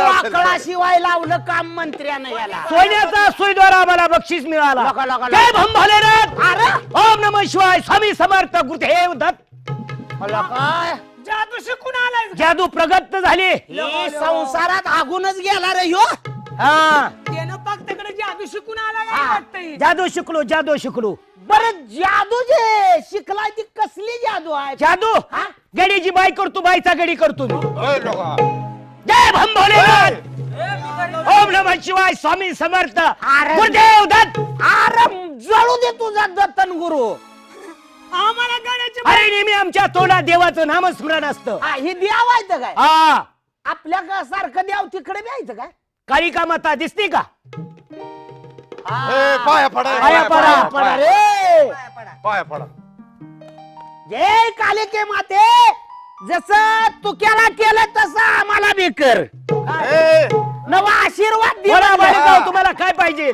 वाकडा शिवाय लावलं काम मंत्र्यानं याला सोन्याचा सोयद्वारा मला बक्षीस मिळाला. लका, लका, लका. जय भम भोलेनाथ, अरे ओम नमः शिवाय, स्वामी समर्थ, गुरुदेव दत्त. काय जादू शिकून आलाय जादू प्रगत झाली. हे संसारात आगूनच गेला रे ह्यो हा त्यानं फक्तकडे जादू शिकून आला हा. वाटतंय जादू शिकलो. बरं जादू जे शिकलाय ती कसली जादू आहे जादू हा? गडीची बाई करतो. बाईचा गडी करतो मी. ओय लोका. जय भम भोलेनाथ, ओम नमः शिवाय, स्वामी समर्थ, अरे. गुरुदेव दत्त. अरे जळू दे तुझा दत्तन गुरु आम्हाला गाण्याची अरे नेहमी आमच्या तोंडात देवाचं नामस्मरण असतं. हा ही देव आहे तर काय हा आपल्या सारखं देव तिकडे बी आहे काय कालिका माता दिसते का. ए, पाया पडा पाया पडा. पडा रे पाया पडा. जय कालिके माते जसं तू केला केलं तसं आम्हाला बी कर ए, नवा आशीर्वाद दे बोला म्हणजे. बाळगाव, तुम्हाला काय पाहिजे.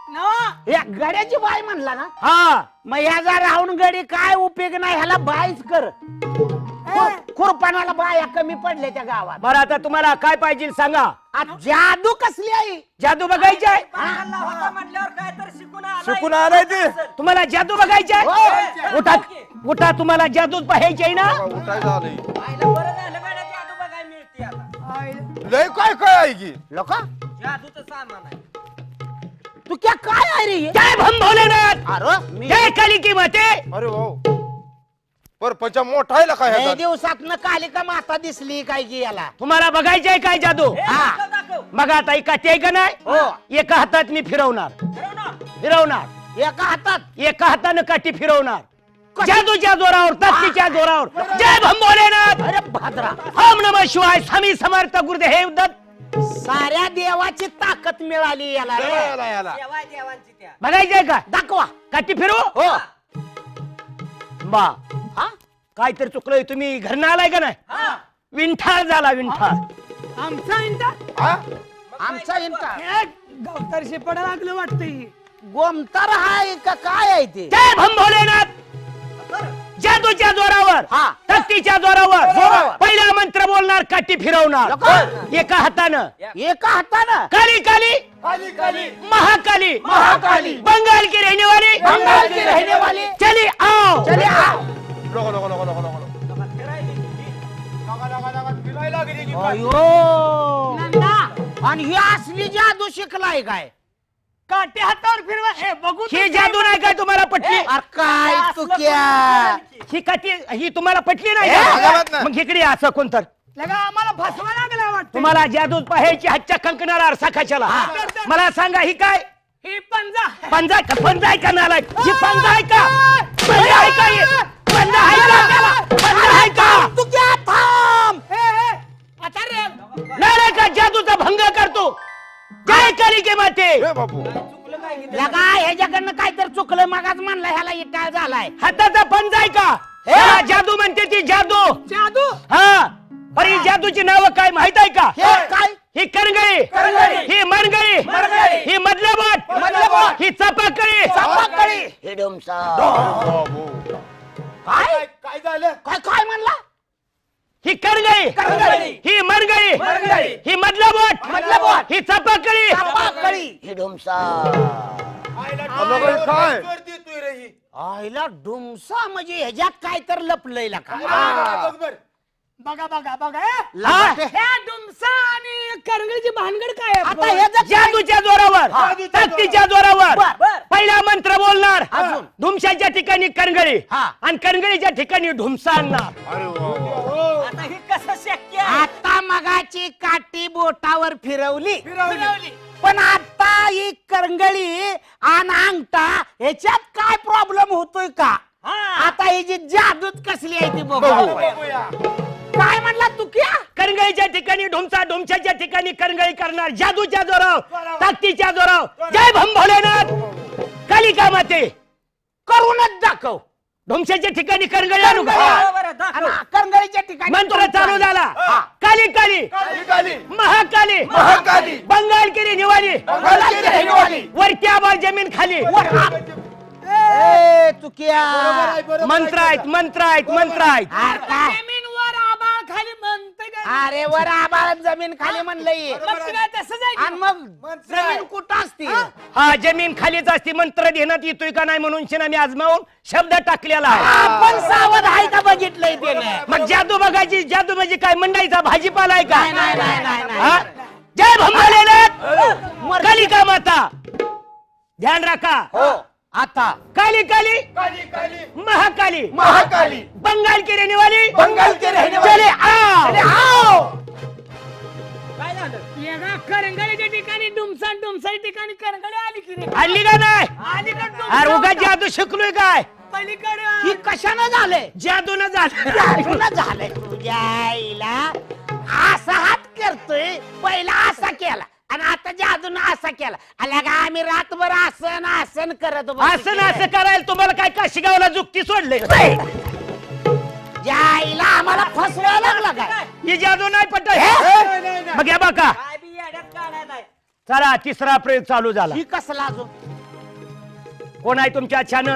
नवा या गड्याची बाई म्हणला ना हा मग ह्याचा राहून गडी काय उपयोग नाही ह्याला बाईच कर खुरपानाला बाया कमी पडले त्या गावात बरं आता तुम्हाला काय पाहिजे सांगा. आ, जादू कसली आहे जादू बघायची आहे. म्हटल्यावर काय तर शिकून आलाय ते तुम्हाला जादू बघायची हो. आहे. उठा उठा, तुम्हाला जादू पाहायची आहे ना. उठायचं आलंय. बरं झालं गाड्या जादू बघायला मिळते आता लय काय काय आहे की लोक जादूचं सामान आहे तू क्या काय आहे रे हे? जय भम भोलेनाथ, अरे मी जय कालिकी माते. अरे भाऊ परपंच मोठा आहे का लय ह्याचा? दिवसातनं कालिका माता दिसली काय की याला तुम्हाला बघायचंय काय जादू हा बघा आता एका ते का नाही हो. एका हातात मी फिरवणार एका हातात एका हातानं काठी फिरवणार जादूच्या जोरावर ताकदीच्या जोरावर जय भोलेनाथ अरे भाद्रा ओम नमः शिवाय स्वामी समर्थ गुरुदेव दत्त साऱ्या देवाची ताकद मिळाली याला रे. याला, याला. बघायचंय का दाखवा काठी फिरव हो बा हा काहीतरी चुकलंय तुम्ही घरनं आलाय का नाही विंठाळ झाला विंठाळ आमचा इंटा हा? आमचा इंटा गवतारशी पडा लागलं वाटतंय गोमतार हाय का काय आहे ते जय भोलेनाथ जादूच्या जोरावर हा. ताकदीच्या जोरावर जोरावर. पहिला मंत्र बोलणार काठी फिरवणार एका हातानं एका हातानं काली काली महाकाली बंगाल की रहने वाली बंगाल की रहने वाली चली आओ चले आओ नको, नको, नको, नको, नको. अयो आणि ही असली जादू शिकलाय काय काटे हातावर फिरवा हे बघू ही जादू नाही काय तुम्हाला पटली अरे काय तू क्या ही काठी ही तुम्हाला पटली नाही हे, का? अजिबात नाही. मग इकडे असं कोणतर लगा आम्हाला फसवा लागला वाटतं तुम्हाला जादू पाहायची हातच्या कंकणाला आरसा खाच्याला मला सांगा ही काय ही पंजा पंजा आहे का नालाय ही पंजा आहे का पंजा आहे का ही? पंजा आहे का पंजा आहे का तू क्या थांब आता रे नालाय का जादूचा भंग करतो जय काली के माते ए बापू लगा ह्याच्याकडनं काहीतरी चुकलं मगाच म्हणलं ह्याला इटाळ झालाय हाताचा पंजा आहे का ह्याला जादू म्हणते ती जादू जादू हा पण ही जादूची नावं काय माहित आहे का हे काय ही करंगळी ही मनगळी ही मधलबोट ही चपाकळी चपाकळी ही डोमसा बापू काय काय झालं काय काय म्हणला ही करंगळी ही मनगळी ही मधलबोट ही चपाकळी चपाकळी ही डोमसा काय करते तू रे ही आईला डुमसा म्हणजे ह्याच्यात काय तर लपलंय का बघ बर बघा बघा बघा हे. लपाटे. ह्या डुमसा आणि करंगळीची भानगड काय आहे? आता हे जर जादूच्या जोरावर ताकदीच्या जोरावर बर. पहिला मंत्र बोलणार अजून? धुमशाच्या ठिकाणी करंगळी हा. आणि करंगळीच्या ठिकाणी ढुमसा आणणार अरे वा. आता मगाची काठी बोटावर फिरवली पण आता ही करंगळी आणि अंगठा ह्याच्यात काय प्रॉब्लेम होतोय का आता ही जी जादूच कसली आहे ती बघू काय म्हणला तू क्या करंगळीच्या ठिकाणी ढुमसा ढुमशाच्या ठिकाणी करंगळी करणार जादूच्या जोरावर ताकदीच्या जोरावर जय भोलेनाथ कालिका माते करूनच दाखव ढुमशाच्या ठिकाणी करंगळी आणू का? आणि करंगळीच्या ठिकाणी मंत्र चालू झाला काली काली काली महाकाली महाकाली बंगाल की निवाली बंगाल की रहनेवाली. वरती आबाळ जमीन खाली ए, चुकिया मंत्र आहेत मंत्र आहेत मंत्र आहेत अरे काय जमीनवर आभाळ खाली म्हणते काय अरे वर आबाळ जमीन खाली म्हणलंय मग काय तसंच आहे आणि मग जमीन कुठं असते हा जमीन खालीच असते मंत्र घेण्यात येतोय का नाही म्हणून शिना मी आजमावून शब्द टाकलेला आहे आपण सावध आहे का बघितलंय त्याने मग जादू बघायची जादू म्हणजे काय मंडाईचा भाजीपाला आहे का नाही हा? जय भोलेनाथ कालिका माता ध्यान राखा हो आता काली काली काली काली महाकाली महाकाली बंगाल की रहने वाली बंगाल के रहने वाली. चले आओ येगा करंगळीच्या ठिकाणी डुमसाच्या ठिकाणी करंगळी आली की रे आली का नाही आली का अरे उगा जादू शिकलोय काय पलीकडे ही कशानं झालंय जादून झालं जादूनं झालंय तुझ्या आईला असा हात करतोय पहिला असा केला आणि आता जादून असा केला आल्या का आम्ही रातभर आसन आसन करत बसलो. असं ना असं करायला तुम्हाला काय काशीगावला जुक्ती सोडले ज्या आईला आम्हाला फसवायला लागला काय ही जादू नाही पट मग या बघा चला तिसरा प्रयोग चालू झाला ही कसला अजून कोण आहे तुमच्या छान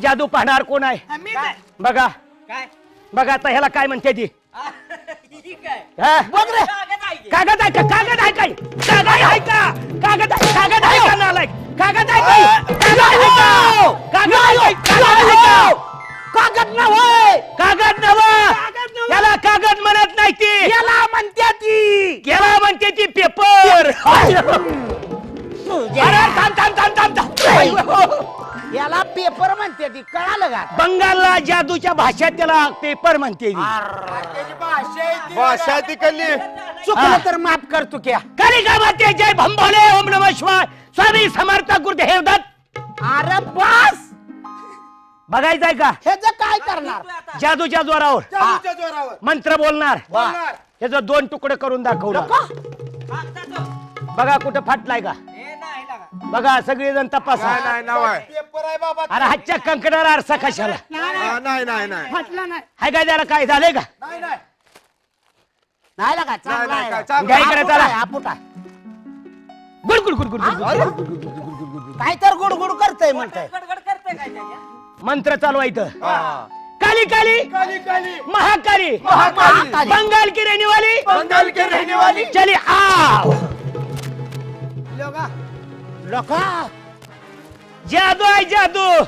जादू पाहणार कोण आहे मी काय बघा बघा आता ह्याला काय म्हणते ती हा? बघ रे कागद आहे का कागद आहे काय कागद आहे का कागद आहे का नालायक कागद आहे काय कागद आहे का कागद आहे का कागद ना होय कागद नव याला कागद म्हणत नाही ती याला म्हणते ती याला म्हणते ती पेपर तुझ्या अरे थांब थांब थांब थांब थांब याला पेपर म्हणते ती कळालं का बंगालला जादूच्या भाषेत त्याला पेपर म्हणते ती. त्याची भाषा आहे ती. भाषा तिकडली चुकलं तर माफ कर तू क्या करी का माते जय भंभोले ओम नमः शिवाय स्वामी समर्थ गुरुदेव दत्त. अरे बस बघायचंय का ह्याच काय करणार जादूच्या जोरावर जादूच्या जोरावर मंत्र बोलणार बोलणार. त्याचं 2 तुकडे करून दाखवलं बघा कुठं फाटलाय का बघा सगळेजण तपासा नाही नाही नाव आहे पेपर आहे बाबा अरे हातच्या कंकणाला आरसा कशाला हा, नाही नाही नाही फाटला नाही हाय काय त्याला काय झालंय का नाही नाही नाही लागा चांगला नाही, आहे. काय चांगलं. काय करायचं आपुट त्याला? आहे, आपुट आहे. Good good good good good. काय तर गुडगुड करतय म्हणतंय मंत्र चालवायचं हा. काली काली काली काली महाकाली महाकाली. बंगाल की रहने वाली बंगाल के रहने वाली चली आओ लोका जादू आहे जादू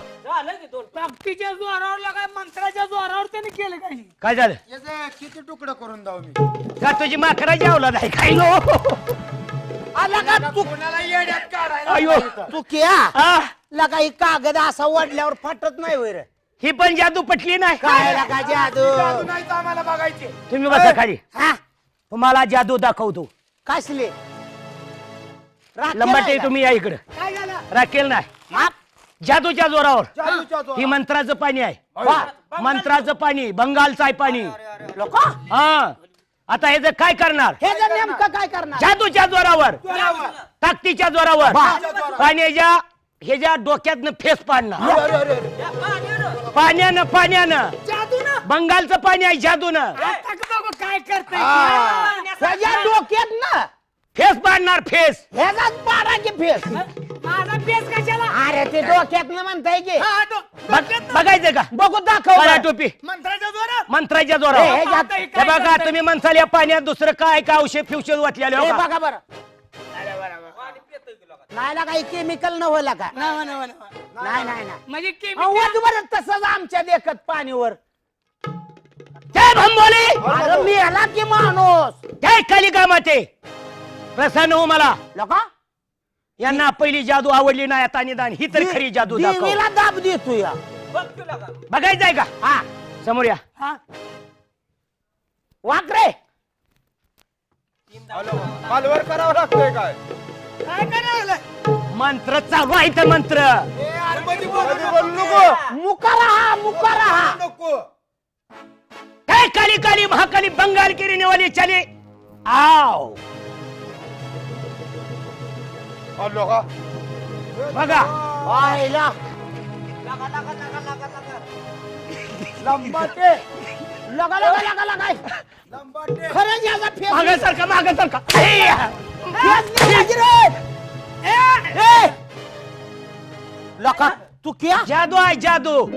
ताकदीच्या जोरावर लगाय मंत्राच्या जोरावर त्याने केलं काही काय झालं याचे किती तुकडं करून दाव मी का तुझी माकडा जेवला नाही काय नो आला का तू कोणाला येड्यात काढायला अयो तू क्या आ, लगा ही कागद असा वडल्यावर फाटत नाही वैर ही पण जादू पटली नाही काय लगा जादू जादू नाही तर आम्हाला बघायचे तुम्ही बसा खाली हा तुम्हाला जादू दाखवतो कसले लंबाटे तुम्ही या इकडं काय झालं राखेल नाही जादूच्या जोरावर जादूच्या ही जोरावर मंत्राचं पाणी आहे मंत्राचं पाणी बंगालचं आहे पाणी लोक हा आता हे जे काय करणार हे जर नेमकं काय करणार जादूच्या जोरावर जोरावर. ताकदीच्या जोरावर जोरावर. पाण्याच्या हे ज्या डोक्यातनं फेस पाडणार अरे, अरे, अरे. पाण्यानं पाण्यानं जादू ना बंगालचं पाणी आहे जादूनं आता बघू काय करताय ह्याच्या डोक्यात ना फेस पाडणार फेस ह्याचाच पाडा की फेस माझा पेस कशाला अरे ते डोक्यात ना म्हणताय की हा, बघायचं का बघू दाखव काळ्या बरं. टोपी मंत्राच्या जोरात मंत्राच्या हे, जोरावर हे आता हे हे काय बघा करताय? तुम्ही म्हणसाल या पाण्यात दुसरं काय का औषध फ्युषध वाटलेलं हे हो का? बघा बरं नाही लागा ही केमिकल न होला का नवा, नवा, नवा. नाही नाही नाही म्हणजे अहो, बरं तसंच आमच्या देखत पाणीवर जय भंबोले अरे मेला की माणूस जय कालिका माते प्रसन्न हो मला लोका यांना पहिली जादू आवडली नाही आता निदान ही तर खरी जादू दाखव देवीला दाब देतो या बघायचंय का हा समोर या हा वाकरे मालवर करावं लागतंय काय काय करायला मंत्र चालू आहे तर मंत्र ए, अरे, मध्ये बोलू कधी नको. बोलू नको मुका रहा मुका रहा नको काय काली काली महाकाली बंगाल की रहने वाली चले आओ आलो का बघा पाहिला लंबाटे लगा लगा लगा लगा लंबाटे खरंच याचा फेस मागासारखा मागासारखा फेस निघाली रे. ए! लका तू क्या जादू आहे जादू पेस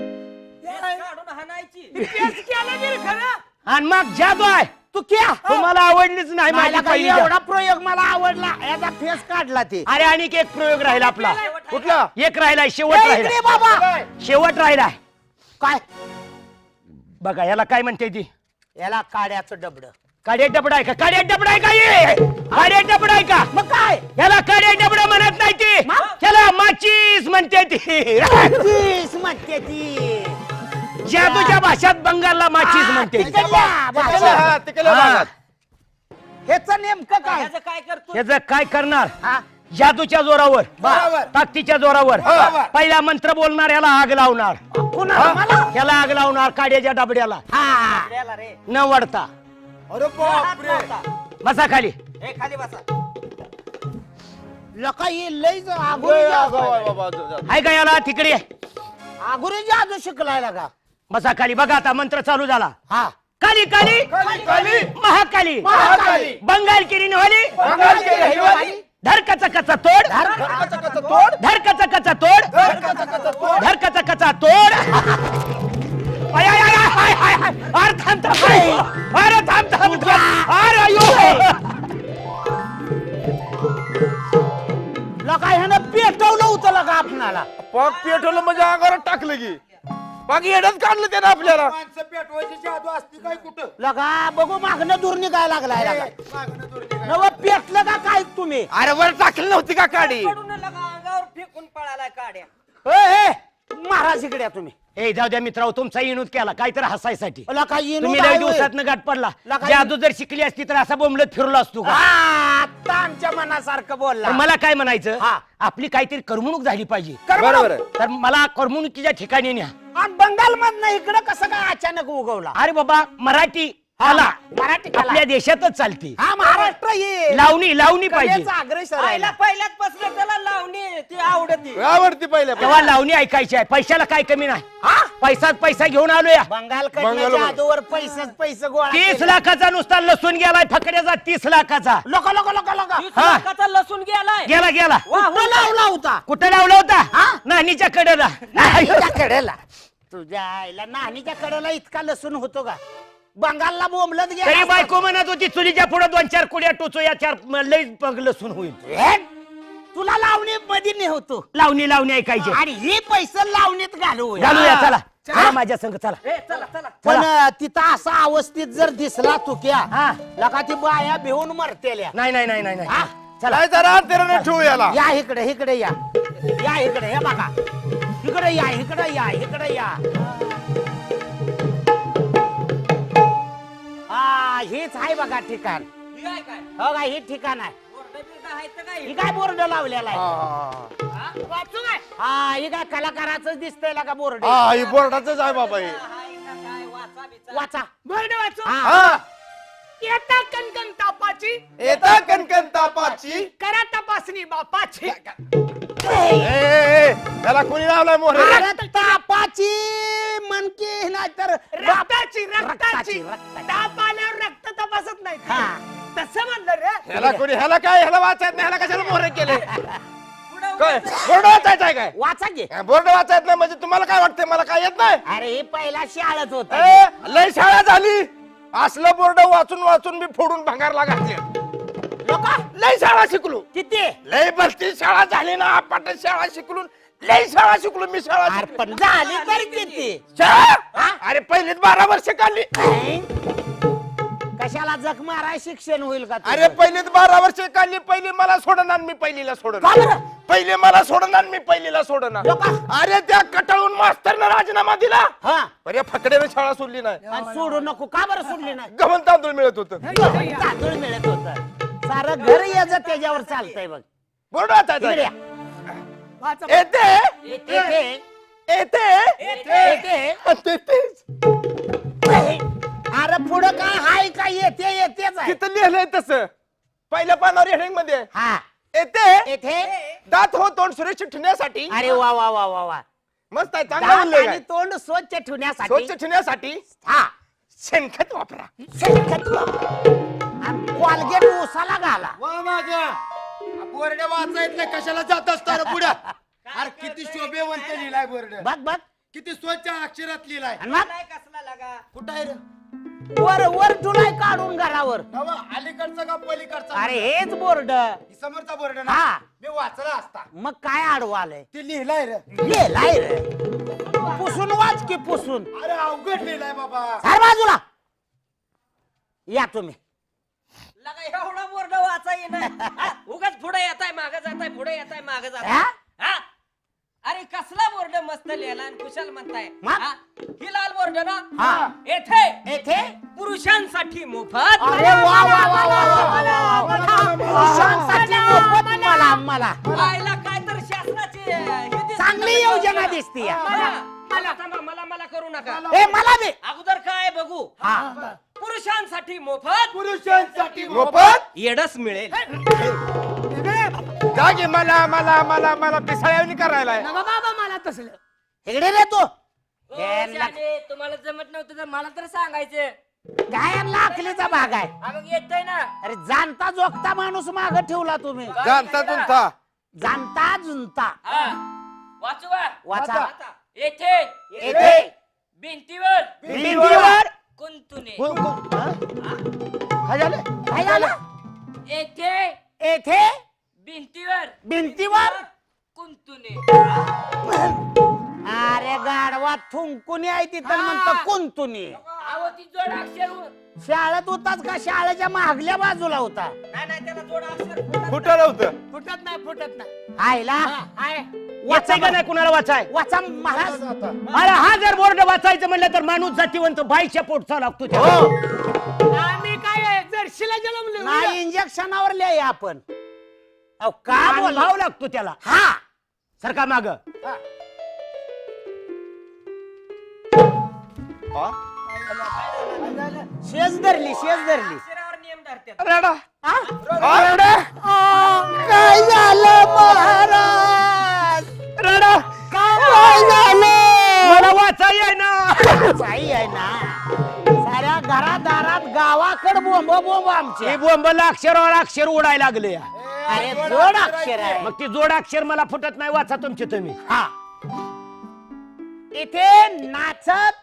केलं गेलं खरं आणि मग जादू आहे तू क्या तुम्हाला आवडलीच नाही नाही माझी लगा, पहिली एवढा जादू. प्रयोग मला आवडला याचा फेस काढला ते अरे आणि एक प्रयोग राहिला आपला कुठला एक राहिलाय शेवट ए, इकडे राहिला बाबा शेवट राहिलाय काय बघा याला काय म्हणते ती याला काड्याचं डबड काड्या डबड आहे का काड्या डबड आहे का ये काड्या डबड आहे का मग काय याला काड्या डबड म्हणत नाही ती मग? त्याला माचीस म्हणते ती तीस म्हणते ती जादूच्या भाषेत बंगालला माचीस म्हणते ती. तिकडल्या भाषेत. हा तिकडल्या हा. भागात ह्याचं नेमकं काय याचं काय करणार हा? जादूच्या जोरावर बरोबर. ताकदीच्या जोरावर बरोबर. पहिला मंत्र बोलणार याला आग लावणार कुणाला मला याला आग लावणार काड्याच्या डबड्याला हा न वडता अरे बापरे बसा खाली लका ये लय लय आगाऊ आहे बाबा आहे का याला तिकडे आगुरी जादू शिकलाय लगा बसा खाली बघा आता मंत्र चालू झाला हा काली काली काली काली महाकाली महाकाली बंगाल की रिनवाली बंगाल के रहने वाली धर कचा कचा तोड कचा कचा तोड धर कचा कचा तोड धर कचा कचा तोड धर कचा कचा तोड I, I, I, I, I, I. अरे थांब थांब अरे थांब थांब अरे अयो लका ह्यानं पेटवलं होतं लगा आपणाला पाक पेटवलं म्हणजे अंगावर टाकलं की पाक येडच काढलं त्यानं आपल्याला माणसं पेटवायची जादू असती काय कुठं लगा बघू मागणं दूर निघायला लागलाय लगा मागणं दूर निघायचं. नव पेटलं का काय तुम्ही अरे वर टाकली नव्हती का काडी ए, ए, महाराज इकडे या तुम्ही. ए जाऊ द्या मित्रांनो, तुमचा विनोद केला काहीतरी हसायसाठी. मला काय येणं तुम्ही काय लय होय? दिवसात गाठ पडला. लका- जादू जर शिकली असती तर असा बोंबलत फिरलो असतो का? आता आमच्या मनासारखं बोलला. पण मला काय म्हणायचं, हा. आपली काहीतरी करमणूक झाली पाहिजे. बरोबर आहे. तर मला करमणुकीच्या ठिकाणी न्या. आणि बंगाल मधनं इकडे कसं काय अचानक उगवला? अरे बाबा, मराठी हा, कला मराठी कला. आपल्या देशातच चालते. हा महाराष्ट्र ये लावणी पाहिजे. कलेचा अग्रेसर आहे. पहिल्याच पासून त्याला लावणी ती आवडती. आवडती पहिल्या तेव्हा लावणी ऐकायची आहे. पैशाला काय कमी नाही. हा? पैसाच पैसा घेऊन आलो या. बंगाल बंगाल- जादूवर पैसे गोळा 30 लाखाचा नुसता लसूण गेलाय फकड्याचा. 30 लाखाचा लोक हा. लाखाचा लसूण गेलाय. गेला लावला होता कुठं लावला होता? नानीच्या कडेला. नानीच्या कडेला. तुझ्या आईला नानीच्या कडेला इतका लसूण होतो का? बंगालला बोंबलत तरी गेला. बायको म्हणत होती चुलीच्या पुढे 2-4 कुड्या टोचो या 4 लई लसूण होईल. हे? तुला लावणी मध्ये नेहतो लावणी ऐकायची. आणि हे पैसे लावणीत घालू घालूया चला. चला माझ्या संग चला. पण तिथं असा अवस्थित जर दिसला तुक्या हा. लका ती बाया भिवून मरतेल्या. नाही हा? चला. जरा अंतराने ठेवू याला. या इकडे या इकडे हे बघा इकडे या हा हेच आहे बघा ठिकाण. हो का हे ठिकाण आहे. ही काय बोर्ड लावलेला आहे? वाचू काय? हा ही काय कलाकाराच दिसतंय का बोर्ड? हा ही बोर्डाच आहे बाबा हे. वाचा. बोर्ड वाचू. हा. हा येता कणकण तापाची, येता कणकण तापाची. करा तपासणी बापाची. त्याला कोणी लावलाय मोहर? अरे तापाची मनकी नाही तर रक्ताची रक्ताची. ताप आल्यावर रक्त तपासत नाही. हा. तसं म्हणलं रे. ह्याला कोणी ह्याला वाचायत नाही. ह्याला कशाला मोहर केले? काय बोर्ड वाचायचं आहे काय? वाचा घे. बोर्ड वाचायत नाही म्हणजे तुम्हाला काय वाटतंय? मला काय येत नाही? अरे हे पहिला शाळेत होत. लय शाळा झाली. असलं बोर्ड वाचून मी फोडून भंगारला घातले. लोक लय शाळा शिकलो. किती? लय भरती शाळा झाली ना. पाट शाळा शिकलून लय शाळा शिकलो मी. शाळा अरे शिकलो. पण झाली तरी किती? शाळा? अरे पहिलीच 12 वर्ष काढली. कशाला जख माराय शिक्षण होईल का तुझं? अरे पहिलीच 12 वर्ष काढली. पहिली मला सोडणार, मी पहिलीला का सोडणार. बरं? पहिले मला सोडणार, मी पहिलीला सोडणार. लोका. अरे त्या कटाळून मास्तरनं राजीनामा दिला. हा. अरे फकड्याने शाळा सोडली नाही. आणि सोडू नको का बरं सोडली नाही? गव्हाण तांदूळ मिळत होतं. तांदूळ मिळत होत. सारं घर याच त्याच्यावर चालतंय बघ. बोर्ड इकडे वाचायचं. या. वाचा. येते येते. तेच. अरे पुढं काय हाय का येतेच आहे. तिथं लिहिलंय तसं. पहिल्या पानावर हेडिंग मध्ये हा येते येथे. दात हो तोंड सुरक्षित ठेवण्यासाठी. अरे वा वा वा वा वा. मस्त आहे, चांगलं दात बोललंय आणि काय. तोंड स्वच्छ ठेवण्यासाठी स्वच्छ ठेवण्यासाठी हा शेणखत वापरा. शेणखत वापर. आणि कोलगेट उसाला घाला. बोर्ड वाचायत नाही कशाला जात असतो पुढे? अरे किती शोभेवंत लिहिलाय बोर्ड. बघ बघ. किती स्वच्छ अक्षरात लिहिलाय. आणि मग कसला लागा. कुठं आहे रे? वर तुलाय काढून घरावर. नवा, अलीकडचा का पलीकडचा? अरे हेच बोर्ड. ही समोरचा बोर्ड ना. हा. मी वाचला असता. मग काय आडवा आलंय? ते लिहिलाय रे. लिहिलाय रे. पुसून वाच की पुसून. अरे अवघड लिहिलाय बाबा. सर बाजूला या तुम्ही. लागा एवढा बोर्ड वाचा येणार. उगाच पुढे येताय मागे जाताय, पुढे येताय मागे जाताय. हा? हा? अरे कसला बोर्ड मस्त लिहिला आणि कुशाल म्हणताय. मग? हा? ही लाल बोर्ड ना. हा. येथे येथे. पुरुषांसाठी मोफत. अरे वा वा वा वा वा वा वा. पुरुषांसाठी मोफत मला पाहिला काय तर शासनाची चांगली योजना दिसती या. मला करू नका. ए मला दे. अगोदर काय बघू. हा. पुरुषांसाठी मोफत. पुरुषांसाठी मोफत येडच मिळेल. जागे मला पिसाळ्यावणी करायला. नका बाबा मला तसलं. इकडे रे तू. तुम्हाला जमत नव्हतं तर मला तर सांगायचं. गायन लाखलीचा भाग आहे. मग येतोय ना. अरे जाणता जोगता माणूस माग ठेवला तुम्ही. जाणता तुमचा. जाणता जुनता. हा. वाचू का? वाचा. येथे येथे. भिंतीवर भिंतीवर. कुंतुने. काय झालं? काय झालं? येथे येथे भिंतीवर भिंतीवर. कुंतुने. अरे गाडवा थुंकुनी आहे तिथं म्हणतो कुंतुनी. अहो ती जोड अक्षर शाळेत होताच का शाळेच्या मागल्या बाजूला होता? नाही त्याला जोड अक्षर कुठं नव्हतं. फुटत नाही. आयला आहे. वाचाय का नाही कुणाला वाचाय? वाचा महाराज. अरे हा जर बोर्ड वाचायचं म्हणलं तर माणूस जातीवंत बाईच्या पोटचा लागतो त्याला. आम्ही काय जर्शीला जन्मलो नाही इंजेक्शनावर लिहाय आपण. अहो, का का बोला भाव लागतो त्याला. हा सरका माग. शेज धरली शेज धरली. अक्षरावर नियम धरतात. रडा. काय झालं महाराज? रडा. काय झालं? मला वाचाय आहे ना. साई आहे ना साऱ्या घरादारात गावाकड बोंब बोंब आमचे. हे बोंबला अक्षरावर अक्षर उडायला लागले. अरे जोड अक्षर आहे. मग ती जोड अक्षर मला फुटत नाही. वाचा तुमचे तुम्ही. हा इथे नाचत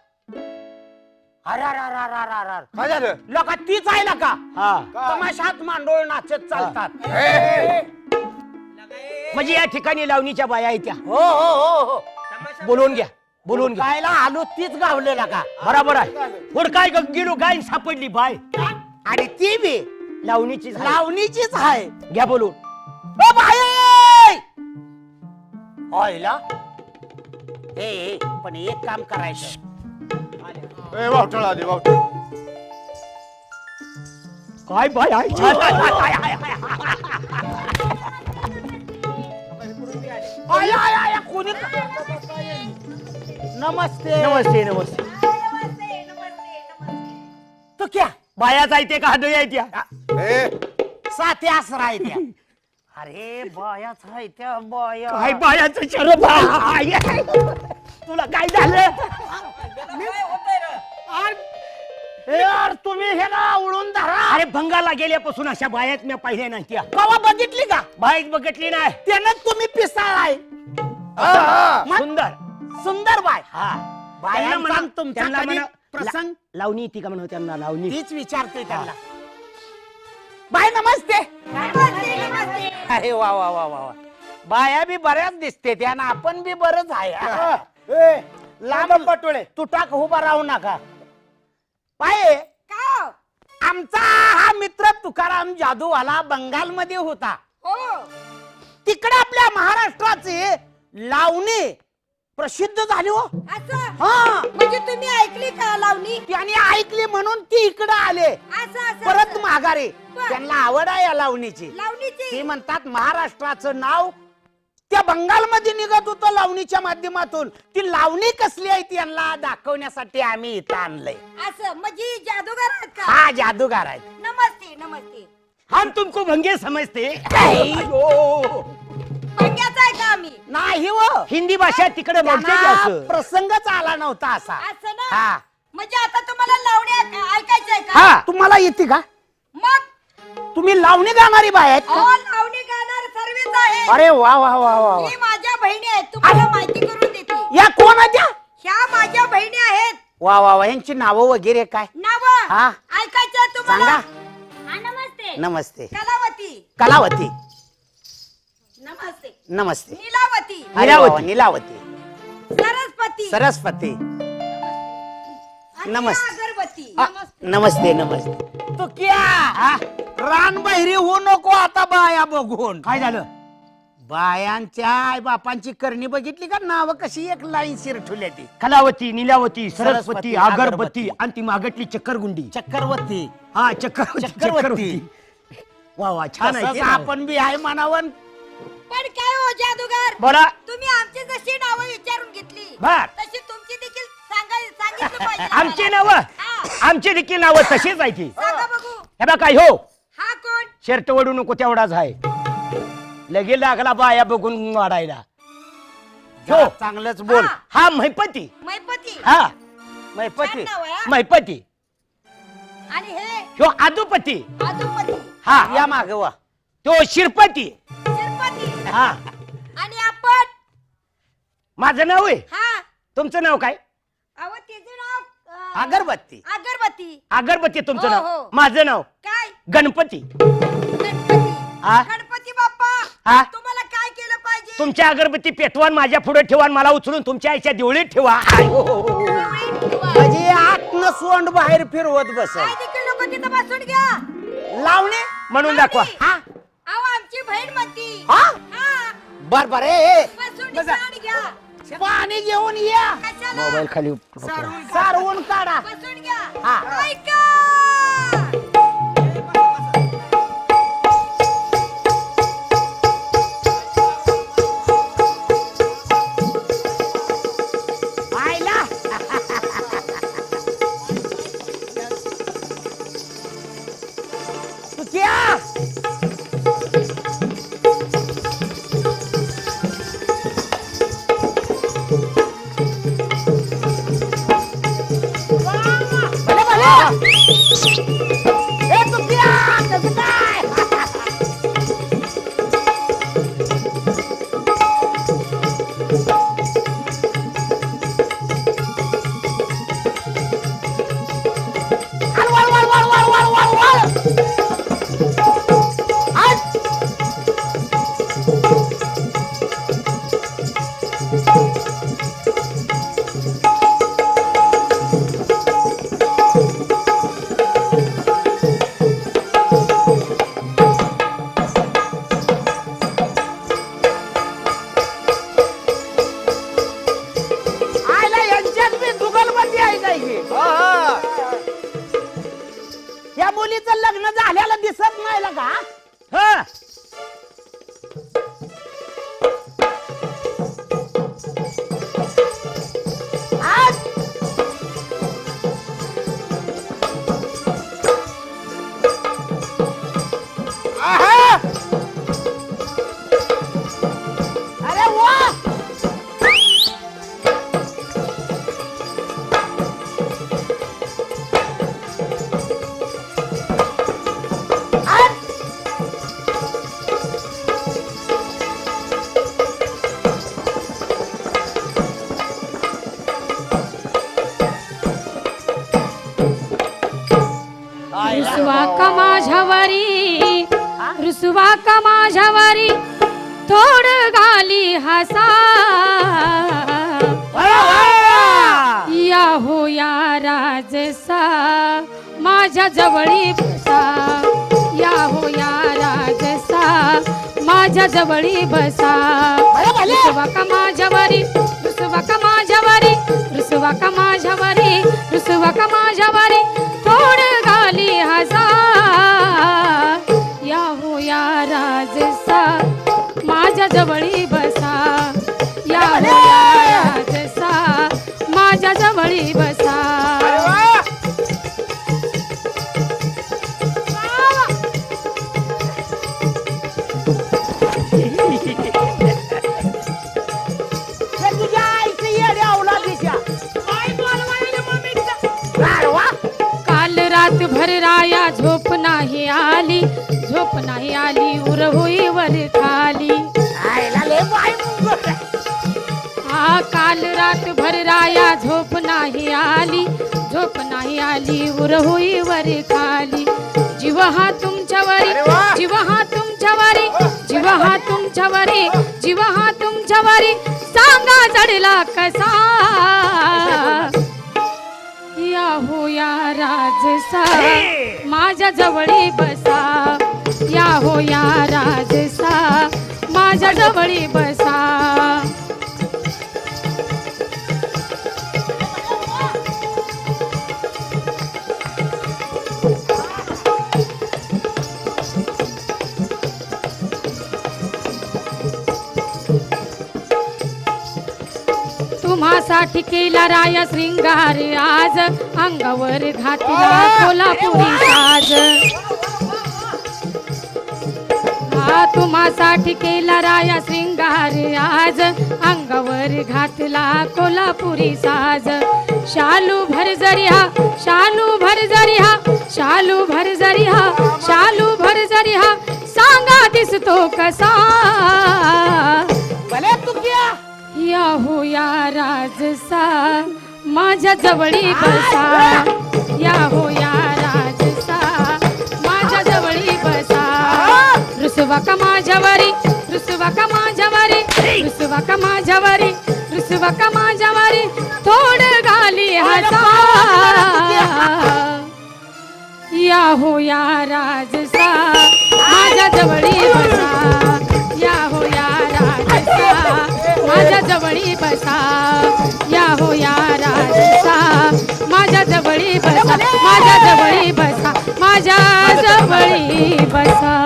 अरारारारारारार. काय झालं? लोका तीच आहे ना का हा तमाशात मांडोळ नाचत चालतात. म्हणजे या ठिकाणी लावणीच्या बाया आहेत त्या. हो हो हो हो तमाशा बोलवून घ्या बोलवून घ्या. कायला आलो तीच गावलेला का. बरोबर आहे. पुढं काय गेलो गाय सापडली बाय आणि ती बी लावणीची लावणीचीच आहे. घ्या बोलून. ओ बाई होयला ए पण एक काम करायचं. ए वावटळ आली वावटळ. काय बाय आहे. आय, आय, आय, कोणी नमस्ते नमस्ते नमस्ते. तो क्या बाया जायते का हाडं यायत्या. ए साथे आसरा आहे त्या. अरे बायाच आहे त्या बाया. काय बायाचं शरम आहे. तुला काय झालं. काय होतंय रे? ए, यार तुम्ही हे ना उडून धरा. अरे भंगाला गेल्यापासून अशा बायात मी पाहिल्या नाही त्या. कवा बघितली का बाईच बघितली नाही. त्यानं तुम्ही पिसाळाय. हा, हा. मग? सुंदर. सुंदर बाय हा बायांचा म्हणा- तुमचा त्यांना कधी म्हणा- प्रसंग लावणी येते का म्हणा त्यांना लावणी. तीच विचारतोय त्यांना. बाय नमस्ते. अरे वा वा वा वा वा. बाया बी बऱ्याच दिसते त्यानं आपण बी बरंच आहे. लांब पटोळे तुटाक उभा राहू नका. पाय आमचा हा मित्र तुकाराम जादूवाला बंगालमध्ये होता. तिकडे आपल्या महाराष्ट्राची लावणी प्रसिद्ध झाली हो. हा म्हणजे तुम्ही ऐकली का लावणी? त्याने ऐकली म्हणून ती इकडे आले असं परत माघारी. त्यांना आवड आहे या लावणीची. लावणीची ते म्हणतात महाराष्ट्राचं नाव त्या बंगालमध्ये निघत होतं लावणीच्या माध्यमातून. ती लावणी कसली आहे ती यांना दाखवण्यासाठी आम्ही इथं आणलंय. असं म्हणजे जादूगार आहेत का? हा जादूगार आहेत. नमस्ते नमस्ते. हम तुमको भंगे समजते. पंग्याचा आहे का आम्ही? नाही हो हिंदी भाषा तिकडे बोलते त्यांना असं. प्रसंगच आला नव्हता असा. असं ना? हा म्हणजे आता तुम्हाला लावणी ऐकायची आहे का? हा तुम्हाला येते का? मग तुम्ही लावणी गाणारी बाय आहेत का? लावणी गाणार सर्वच आहे. अरे वा वा वा वा वा. ही माझ्या बहिणी आहेत, तुम्हाला माहिती करून देते. या कोण आहेत या? ह्या माझ्या बहिणी आहेत. वा वा वा यांची नावं वगैरे काय? नाव हा. ऐकायचं आहे तुम्हाला? सांगा. हा, नमस्ते. नमस्ते. कलावती. कलावती. नमस्ते. नमस्ते. नीलावती. अरे वा वा, नीलावती. सरस्वती. सरस्वती. आणि नमस्ते. अगरबत्ती. आ, नमस्ते नमस्ते. तो क्या रान बहिरी होऊ नको आता बाया बघून. काय झालं. बायांच्या आई बापांची करणी बघितली का? नाव कशी एक लाईन शिर ठुल्या ती. कलावती नीलावती सरस्वती, सरस्वती अगरबत्ती. अगरबत्ती आणि ती मागटली चक्करगुंडी. चक्रवर्ती. हा चक्करवती चक्करवती. वा वा छान आहे तसंच ते नाव. आपण बी आहे म्हणावं. पण काय हो जादूगार, बोला. तुम्ही आमची जशी नावं विचारून घेतली बर. तशी तुमची देखील सांगितलं पाहिजे आमची आम्हाला. नावं हा. आमची देखील नावं तशीच आहे ती. सांगा बघू. हे बघा काय हो हा कोण? शर्ट वडू नको तेवढाच आहे. लगे लागला बाया बघून वाढायला. हो चांगलंच बोल. हा. हा महिपती. मैपती. हा मैपती. छान नाव आहे, हा. महिपती. आणि हे ह्यो आदुपती. आदुपती. हा या मागे वा. तो शिरपती. शिरपती. हा आणि आपण माझं नाव आहे. हा तुमचं नाव काय. अहो तिचं नाव अगरबत्ती. अगरबत्ती. अगरबत्ती तुमचं हो, नाव. हो. माझं नाव काय? गणपती. गणपती. हा. गणपती बाप्पा, हा. तुम्हाला काय केलं पाहिजे? तुमच्या अगरबत्ती पेटवान माझ्या पुढे ठेवा आणि मला उचलून तुमच्या आईच्या देवळीत ठेवा. आयो. म्हणजे आतनं सोंड बाहेर फिरवत बस. काय देखील लोक तिथं बसून घ्या. लावणे म्हणून दाखवा. हा. अहो आमची बहीण म्हणती. हा हा. बर बर ए बसून घ्या पाणी घेऊन या कशाला मोबाईल खाली सारवून काढा बसून घ्या हा. ऐका आयला सुकिया भले भले ए सुकिया कसं काय वळ वळ वळ वळ वळ वळ वळ हट. आयला यांच्यात बी जुगलबंदी आहे काय की या मुलीचं लग्न झाल्याला दिसत नाही का हा आज आहा! अरे वा आज रुसवा का माझ्यावरी रुसवा का माझ्यावरी थोड घाली हसा या हो या राजसा माझ्या जवळी बसा या हो या राजसा माझ्या जवळी बसा रुसवा का माझ्यावरी रुसवा का माझ्यावरी रुसवा का माझ्यावरी रुसवा का माझ्यावरी थोड घाली हसा या हो या राजसा माझ्या जवळी बसा या हो या राजसा माझ्या जवळी बसा हे तुझ्या आईचं येडे अवलादीच्या अरे वा काल रातभर राया झोप नाही आली झोप नाही आली उर होई वर खाली आईला लय बाई मुंगट. हा काल रातभर राया झोप नाही आली झोप नाही आली उर होई वर खाली जीव हा तुमच्यावरी जीव हा तुमच्यावरी जीव हा तुमच्यावरी जीव हा तुमच्यावरी सांगा जडला कसा या हो या राजसा माझ्या जवळी बसा या हो या राजसा माझ्या जवळी बसा तुम्हासाठी केला राया श्रृंगार आज अंगावर घातला कोल्हापुरी साज हा तुम्हासाठी केला राया श्रृंगार आज अंगावर घातला कोल्हापुरी साज शालू भर जरिहा शालू भर जरिहा शालू भर जरिहा शालू भर जरिहा सांगा दिसतो कसा भले तुकिया या हो या राजसा माझ्या जवळी बसा या हो या राजसा माझ्या जवळी बसा रुसवा का माझ्यावरी रुसवा का माझ्यावरी रुसवा का माझ्यावरी रुसवा का माझ्यावरी थोड घाली हसा या हो या राजसा माझ्या जवळी बसा या हो या राजसा माझ्या जवळी बसा या हो या राजसा माझ्या जवळी बसा माझ्या जवळी बसा माझ्या जवळी बसा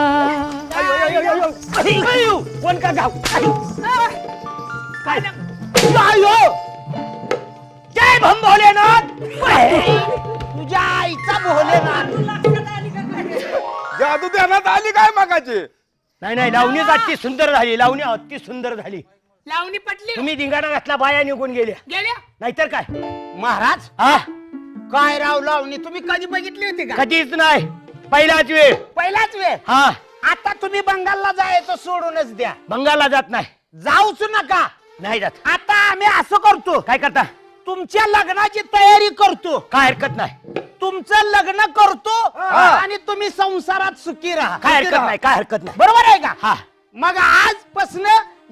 कोण का गाव काय जय भम भोलेनाथ तुझ्या आईचा भोलेनाथ. जादू ध्यानात आली काय मागाची? नाही नाही लावणी अति सुंदर झाली लावणी अति सुंदर झाली. लावणी पटली तुम्ही धिंगाणा घातला बाया निघून गेल्या गेल्या नाहीतर काय महाराज हा काय राव लावणी तुम्ही कधी बघितली होती का? कधीच नाही पहिलाच वेळ. पहिलाच वेळ. हा आता तुम्ही बंगालला जायचं सोडूनच द्या, बंगालला जात नाही. जाऊच नका. नाही जात. आता आम्ही असं करतो, काय करता? तुमच्या लग्नाची तयारी करतो, काय हरकत नाही. तुमचं लग्न करतो आणि तुम्ही संसारात सुखी राहा. काय हरकत नाही. काय हरकत नाही. बरोबर आहे का? हा मग आजपासून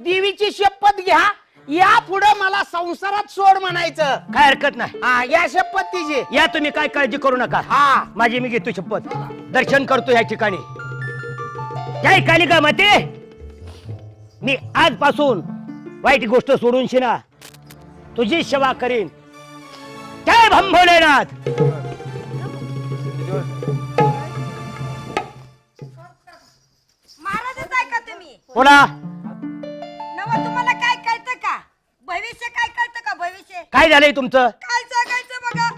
देवीची शपथ घ्या, या पुढे मला संसारात सोड म्हणायचं. काय हरकत नाही. हा या शपथ तिची. या तुम्ही काय काळजी करू नका. हा माझी मी घेतो शपथ. दर्शन करतो या ठिकाणी. जय कालिका माते. मी आजपासून वाईट गोष्ट सोडून शिना तुझी सेवा करीन. जय भम भोलेनाथ. महाराजच आहे का तुम्ही? बोला. नवा तुम्हाला काय कळतं का? भविष्य काय कळतं का? भविष्य काय झालंय तुमचं? काय सांगायचं बघा.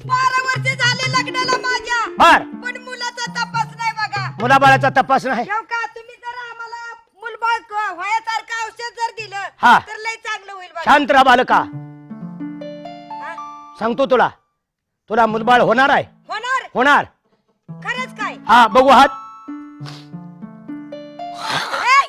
12 वर्ष झाले लग्नाला माझ्या, बर पण मुलाचा तपास नाही बघा. मुलाबाळाचा तपास नाही. ठेव का तुम्ही जर आम्हाला मुलबाळ व्हायासारखं औषध जर दिलं हा. तर लय चांगलं होईल बघा. शांत राहा बालका. हा? सांगतो तुला तुला मुलबाळ होणार आहे. होणार होणार. खरंच काय? हा बघू हात. ए,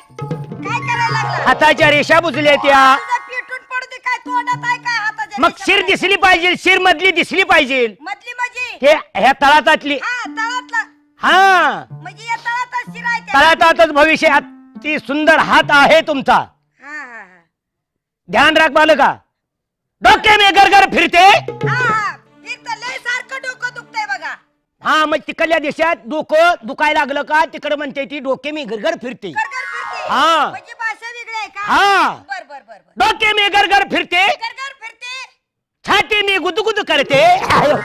काय करायला लागला? हाताच्या रेषा बुजल्या त्या. तुझं पेटून पडते काय तोंडात आहे काय हाताच्या मग रेषा शिर पडायच्या? दिसली पाहिजे. शिर मधली दिसली पाहिजे. मधली म्हणजे हे ह्या तळातातली. हा तळातला हा म्हणजे या तळातच शिर आहे त्या. तळातातच भविष्य. अति सुंदर हात आहे तुमचा. हा हा हा ध्यान राख बालका. डोके में गरगर फिरते. हा हा फिरतं लय सारखं डोकं दुखतंय बघा. हा मग तिकडल्या देशात डोकं दुखायला लागलं का तिकडे म्हणते ती डोके मी गरगर फिरते. गरगर फिरते. हा. म्हणजे भाषा वेगळी आहे का? हा. बर बर बर बर. डोके में गरगर फिरते. गरगर फिरते. छाती मी गुदगुद करते. आयो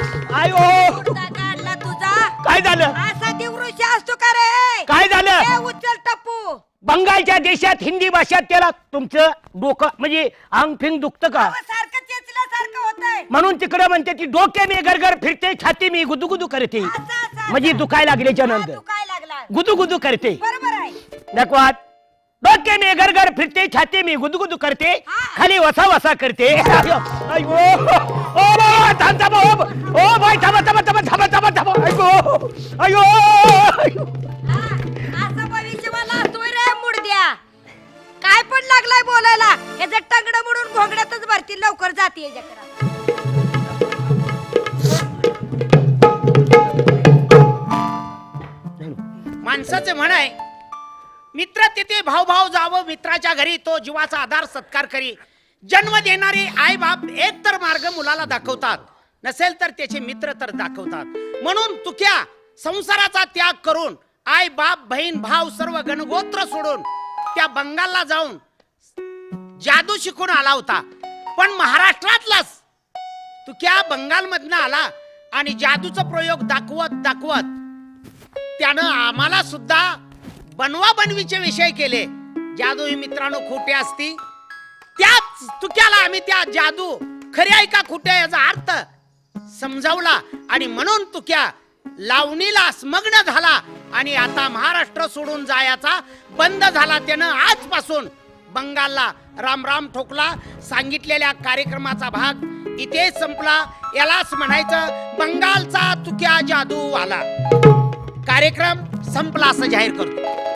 आयो कुर्ता काढला तुझा. काय झालं? असा दिवृषी असतो का रे? काय झालं? ए, उचल टप्पू. बंगालच्या देशात हिंदी भाषेत त्याला तुमचं डोकं म्हणजे अंग फिंग दुखतं का? अहो, सारखं चेचल्यासारखं होतंय. म्हणून तिकडे म्हणते ती डोके मी गरगर फिरते छाती मी गुदगुदू करते. असं असं म्हणजे दुखायला लागल्याच्या हा, नंतर तू काय लागला? गुदगुदू करते. बरोबर आहे. दाखवात. डोके मी गरगर फिरते छाती मी गुदगुदू करते हा. खाली वसा वसा करते. अयो ओ बाबा थांब थांब. ओ भाई थांबा थांबा थांबा थांबा थांबा थांबा. अयो अयो हा, असं भविष्यवाला असतोय रे मुडद्या. काय पण लागलाय बोलायला. याचं टंगडं मोडून घोंगड्यातच भरतील लवकर जाते याच्याकडे. माणसाचे म्हण आहे, मित्र तिथे भाव भाव जावं मित्राच्या घरी, तो जीवाचा आधार सत्कार करी. जन्म देणारे आई बाप एक तर मार्ग मुलाला दाखवतात, नसेल तर त्याचे मित्र तर दाखवतात. म्हणून तुक्या संसाराचा त्याग करून आई बाप बहीण भाव सर्व गणगोत्र सोडून त्या बंगालला जाऊन जादू शिकून आला होता. पण महाराष्ट्रातलाच तुक्या बंगाल मधनं आला आणि जादूचा प्रयोग दाखवत दाखवत त्यानं आम्हाला सुद्धा बनवा बनवीचे विषय केले. जादू ही मित्रांनो खोटे असती. त्याच तुक्याला आम्ही त्या जादू खरे आहे का खोटे याचा अर्थ समजावला आणि म्हणून तुक्या लावणीला स्मग्न झाला आणि आता महाराष्ट्र सोडून जायचा बंद झाला. त्यानं आजपासून बंगालला राम राम ठोकला. सांगितलेल्या कार्यक्रमाचा भाग इथे संपला. यालाच म्हणायचं बंगालचा तुक्या जादू आला. कार्यक्रम संपला असं जाहीर करतो.